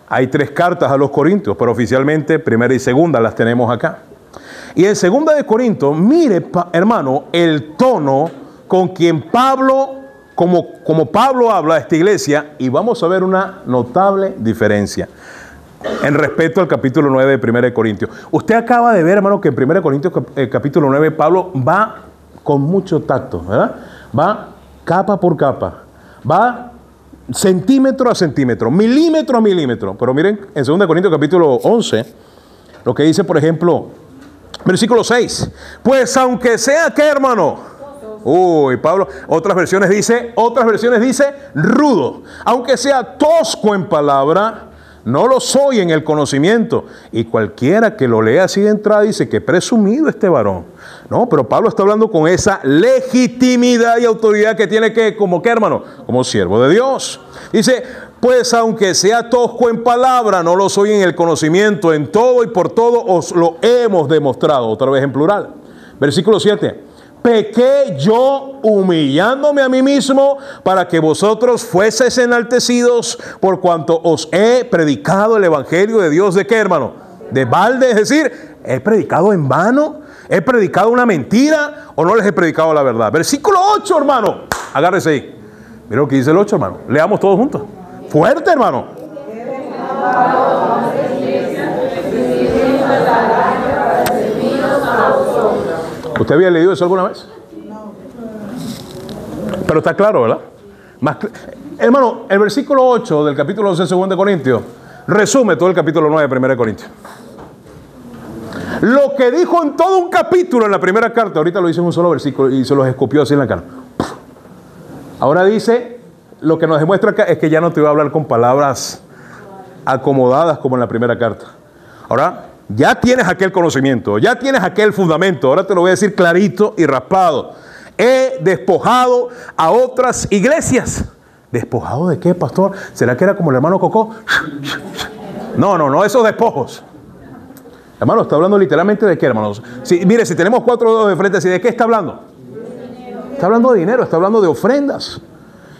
hay 3 cartas a los Corintios, pero oficialmente Primera y Segunda las tenemos acá. Y en Segunda de Corintios, mire, hermano, el tono con quien Pablo... Como Pablo habla a esta iglesia, y vamos a ver una notable diferencia en respecto al capítulo 9 de 1 Corintios. Usted acaba de ver, hermano, que en 1 Corintios capítulo 9 Pablo va con mucho tacto, ¿verdad? Va capa por capa, va centímetro a centímetro, milímetro a milímetro. Pero miren, en 2 Corintios capítulo 11, lo que dice, por ejemplo, versículo 6. Pues aunque sea que, hermano, Pablo, otras versiones dice rudo. Aunque sea tosco en palabra, no lo soy en el conocimiento. Y cualquiera que lo lea así de entrada dice que presumido este varón. No, pero Pablo está hablando con esa legitimidad y autoridad que tiene que, como que, hermano, como siervo de Dios. Dice, pues aunque sea tosco en palabra, no lo soy en el conocimiento. En todo y por todo os lo hemos demostrado. Otra vez en plural. Versículo 7. Pequé yo humillándome a mí mismo para que vosotros fueseis enaltecidos por cuanto os he predicado el evangelio de Dios. ¿De qué, hermano? De balde, es decir, ¿he predicado en vano? ¿He predicado una mentira o no les he predicado la verdad? Versículo 8, hermano. Agárrese ahí. Mira lo que dice el 8, hermano. Leamos todos juntos. Fuerte, hermano. ¿Usted había leído eso alguna vez? Pero está claro, ¿verdad? Hermano, el versículo 8 del capítulo 11 de 2 Corintios resume todo el capítulo 9 de 1 Corintios. Lo que dijo en todo un capítulo en la primera carta, ahorita lo dice en un solo versículo y se los escupió así en la cara. Ahora dice, lo que nos demuestra acá es que ya no te va a hablar con palabras acomodadas como en la primera carta. Ahora, ya tienes aquel conocimiento, ya tienes aquel fundamento. Ahora te lo voy a decir clarito y raspado. He despojado a otras iglesias. ¿Despojado de qué, pastor? ¿Será que era como el hermano Cocó? No, esos despojos. Hermano, está hablando literalmente de qué, hermanos. Mire, si tenemos 4 dedos de frente, ¿de qué está hablando? Está hablando de dinero, está hablando de ofrendas.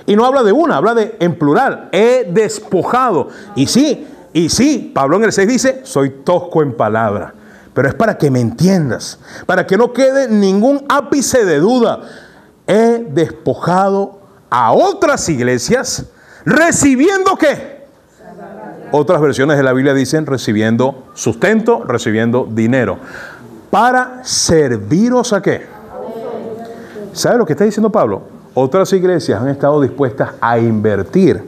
Y no habla de una, habla de en plural. He despojado. Y sí, Pablo en el 6 dice, soy tosco en palabra. Pero es para que me entiendas, para que no quede ningún ápice de duda. He despojado a otras iglesias, ¿recibiendo qué? Otras versiones de la Biblia dicen recibiendo sustento, recibiendo dinero. ¿Para serviros a qué? ¿Sabe lo que está diciendo Pablo? Otras iglesias han estado dispuestas a invertir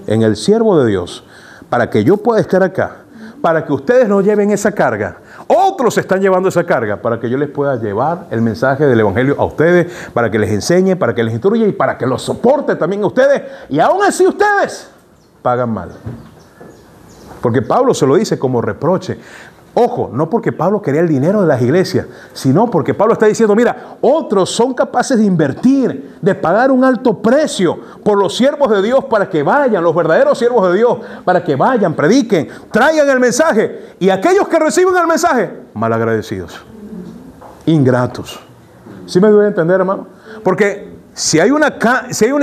en el siervo de Dios para que yo pueda estar acá, para que ustedes no lleven esa carga. Otros están llevando esa carga para que yo les pueda llevar el mensaje del evangelio a ustedes, para que les enseñe, para que les instruya y para que los soporte también a ustedes. Y aún así ustedes pagan mal. Porque Pablo se lo dice como reproche. Ojo, no porque Pablo quería el dinero de las iglesias, sino porque Pablo está diciendo, mira, otros son capaces de invertir, de pagar un alto precio por los siervos de Dios para que vayan, los verdaderos siervos de Dios, para que vayan, prediquen, traigan el mensaje. Y aquellos que reciben el mensaje, malagradecidos, ingratos. ¿Sí me doy a entender, hermano? Porque si hay una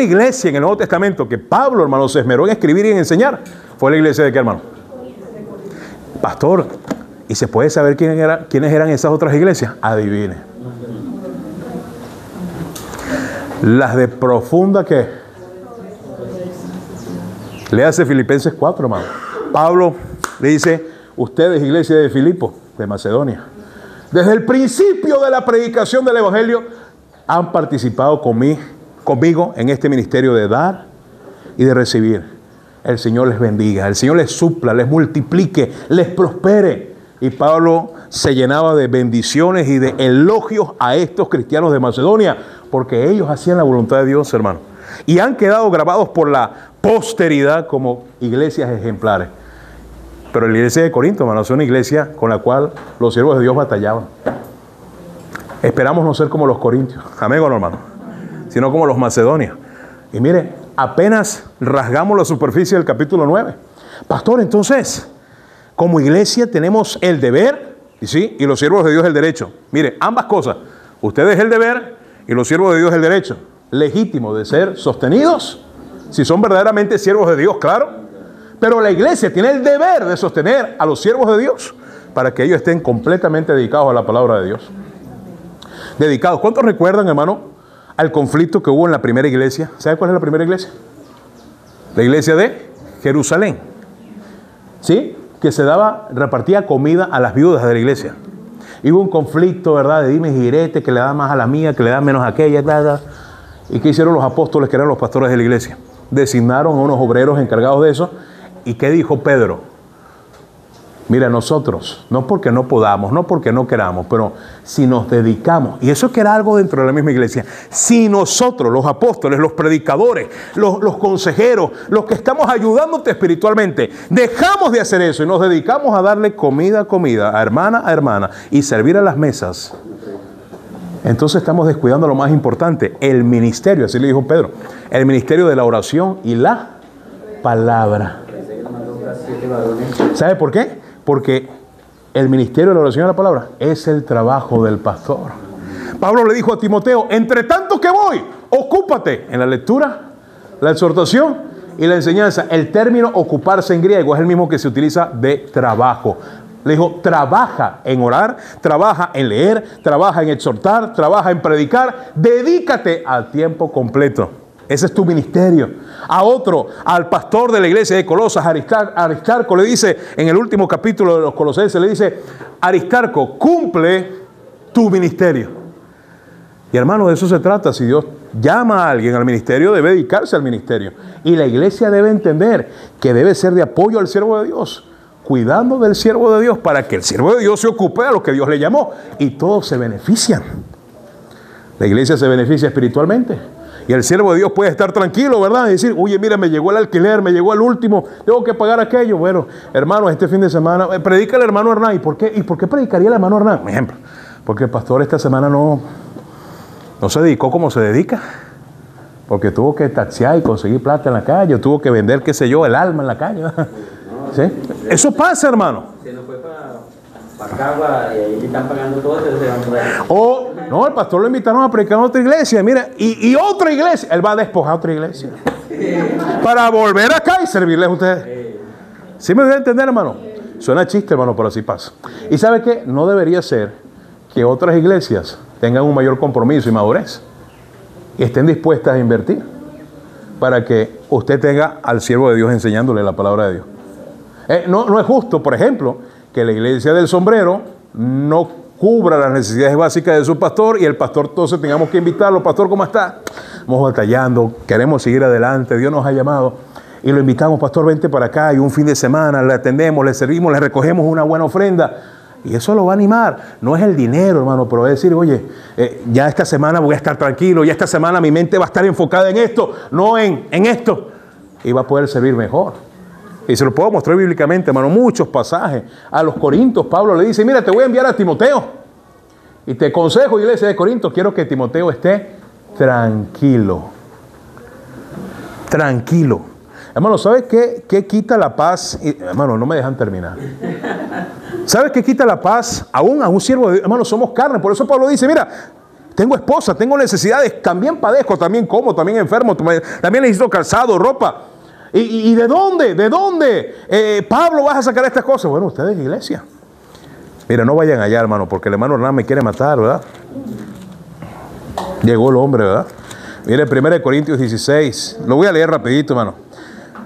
iglesia en el Nuevo Testamento que Pablo, hermano, se esmeró en escribir y en enseñar, fue la iglesia de qué, hermano? Pastor, ¿y se puede saber quiénes eran esas otras iglesias? Adivine. Las de profunda ¿qué? Léase Filipenses 4, hermano. Pablo le dice, ustedes, iglesia de Filipo, de Macedonia, desde el principio de la predicación del evangelio, han participado conmigo en este ministerio de dar y de recibir. El Señor les bendiga, el Señor les supla, les multiplique, les prospere. Y Pablo se llenaba de bendiciones y de elogios a estos cristianos de Macedonia, porque ellos hacían la voluntad de Dios, hermano. Y han quedado grabados por la posteridad como iglesias ejemplares. Pero la iglesia de Corinto, hermano, es una iglesia con la cual los siervos de Dios batallaban. Esperamos no ser como los corintios, amén o no, hermano, sino como los macedonios. Y mire, apenas rasgamos la superficie del capítulo 9. Pastor, entonces, como iglesia tenemos el deber, y los siervos de Dios el derecho. Mire, ambas cosas. Ustedes el deber y los siervos de Dios el derecho. Legítimo de ser sostenidos, si son verdaderamente siervos de Dios, claro. Pero la iglesia tiene el deber de sostener a los siervos de Dios para que ellos estén completamente dedicados a la palabra de Dios. Dedicados. ¿Cuántos recuerdan, hermano, al conflicto que hubo en la primera iglesia? ¿Sabe cuál es la primera iglesia? La iglesia de Jerusalén. ¿Sí? Que repartía comida a las viudas de la iglesia. Y hubo un conflicto, ¿verdad? De dimes y diretes, que le da más a la mía, que le da menos a aquella, ¿verdad? ¿Y qué hicieron los apóstoles, que eran los pastores de la iglesia? designaron a unos obreros encargados de eso. ¿Y qué dijo Pedro? Mira, nosotros, no porque no podamos, no porque no queramos, pero si nos dedicamos, y eso que era algo dentro de la misma iglesia, si nosotros, los apóstoles, los predicadores, los consejeros, los que estamos ayudándote espiritualmente, dejamos de hacer eso y nos dedicamos a darle comida a comida, a hermana, y servir a las mesas, entonces estamos descuidando lo más importante, el ministerio, así le dijo Pedro, el ministerio de la oración y la palabra. ¿Sabe por qué? Porque el ministerio de la oración y la palabra es el trabajo del pastor. Pablo le dijo a Timoteo, entre tanto que voy, ocúpate en la lectura, la exhortación y la enseñanza. El término ocuparse en griego es el mismo que se utiliza de trabajo. Le dijo, trabaja en orar, trabaja en leer, trabaja en exhortar, trabaja en predicar, dedícate a tiempo completo. Ese es tu ministerio. A otro, al pastor de la iglesia de Colosas, Aristarco, le dice, en el último capítulo de los Colosenses, le dice, Aristarco, cumple tu ministerio. Y hermano, de eso se trata. Si Dios llama a alguien al ministerio, debe dedicarse al ministerio. Y la iglesia debe entender que debe ser de apoyo al siervo de Dios, cuidando del siervo de Dios, para que el siervo de Dios se ocupe a lo que Dios le llamó. Y todos se benefician. La iglesia se beneficia espiritualmente. Y el siervo de Dios puede estar tranquilo, ¿verdad? Y decir, oye, mira, me llegó el alquiler, me llegó el último, tengo que pagar aquello. Bueno, hermanos, este fin de semana, predica el hermano Hernán. ¿Y por qué predicaría el hermano Hernán? Por ejemplo, porque el pastor esta semana no se dedicó como se dedica. Porque tuvo que taxiar y conseguir plata en la calle, o tuvo que vender, qué sé yo, el alma en la calle. ¿Sí? Eso pasa, hermano. Se nos fue para Cagua y ahí le están pagando todo, se van por ahí. O, no, el pastor lo invitaron a predicar a otra iglesia, mira, y otra iglesia, él va a despojar a otra iglesia para volver acá y servirles a ustedes. ¿Sí me voy a entender, hermano? Suena chiste, hermano, pero así pasa. Y ¿sabe qué? No debería ser que otras iglesias tengan un mayor compromiso y madurez y estén dispuestas a invertir para que usted tenga al siervo de Dios enseñándole la palabra de Dios. No es justo, por ejemplo, que la iglesia del sombrero no cubra las necesidades básicas de su pastor y el pastor entonces tengamos que invitarlo. Pastor, ¿cómo está? Vamos batallando, queremos seguir adelante, Dios nos ha llamado y lo invitamos, pastor, vente para acá y un fin de semana le atendemos, le servimos, le recogemos una buena ofrenda y eso lo va a animar. No es el dinero, hermano, pero es decir, oye, ya esta semana voy a estar tranquilo, ya esta semana mi mente va a estar enfocada en esto, no en esto, y va a poder servir mejor. Y se lo puedo mostrar bíblicamente, hermano, muchos pasajes. A los Corintios, Pablo le dice, mira, te voy a enviar a Timoteo. Y te aconsejo, iglesia de Corinto, quiero que Timoteo esté tranquilo. Tranquilo. Hermano, ¿sabes qué quita la paz? Hermano, no me dejan terminar. ¿Sabes qué quita la paz? Aún a un siervo de Dios. Hermano, somos carne. Por eso Pablo dice, mira, tengo esposa, tengo necesidades, también padezco, también como, también enfermo, también necesito calzado, ropa. ¿Y de dónde? ¿De dónde? Pablo, ¿vas a sacar estas cosas? Bueno, ustedes, iglesia. Mira, no vayan allá, hermano, porque el hermano Hernán me quiere matar, ¿verdad? Llegó el hombre, ¿verdad? Mire, 1 Corintios 16. Lo voy a leer rapidito, hermano.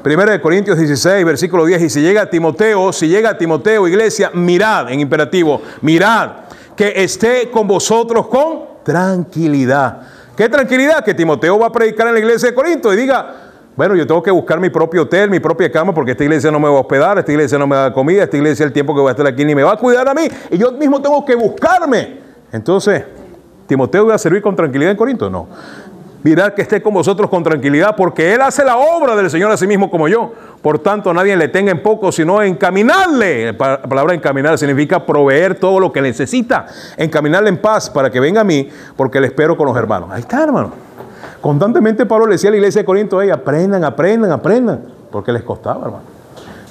1 Corintios 16, versículo 10. Y si llega Timoteo, iglesia, mirad, en imperativo, mirad, que esté con vosotros con tranquilidad. ¿Qué tranquilidad? Que Timoteo va a predicar en la iglesia de Corinto y diga, bueno, yo tengo que buscar mi propio hotel, mi propia cama, porque esta iglesia no me va a hospedar, esta iglesia no me da comida, esta iglesia el tiempo que voy a estar aquí ni me va a cuidar a mí, y yo mismo tengo que buscarme. Entonces, ¿Timoteo iba a servir con tranquilidad en Corinto? No. Mirad que esté con vosotros con tranquilidad, porque él hace la obra del Señor a sí mismo como yo. Por tanto, nadie le tenga en poco, sino encaminarle. La palabra encaminar significa proveer todo lo que necesita. Encaminarle en paz para que venga a mí, porque le espero con los hermanos. Ahí está, hermano. Constantemente Pablo le decía a la iglesia de Corinto, aprendan, porque les costaba, hermano.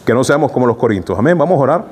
Que no seamos como los corintios. Amén, vamos a orar.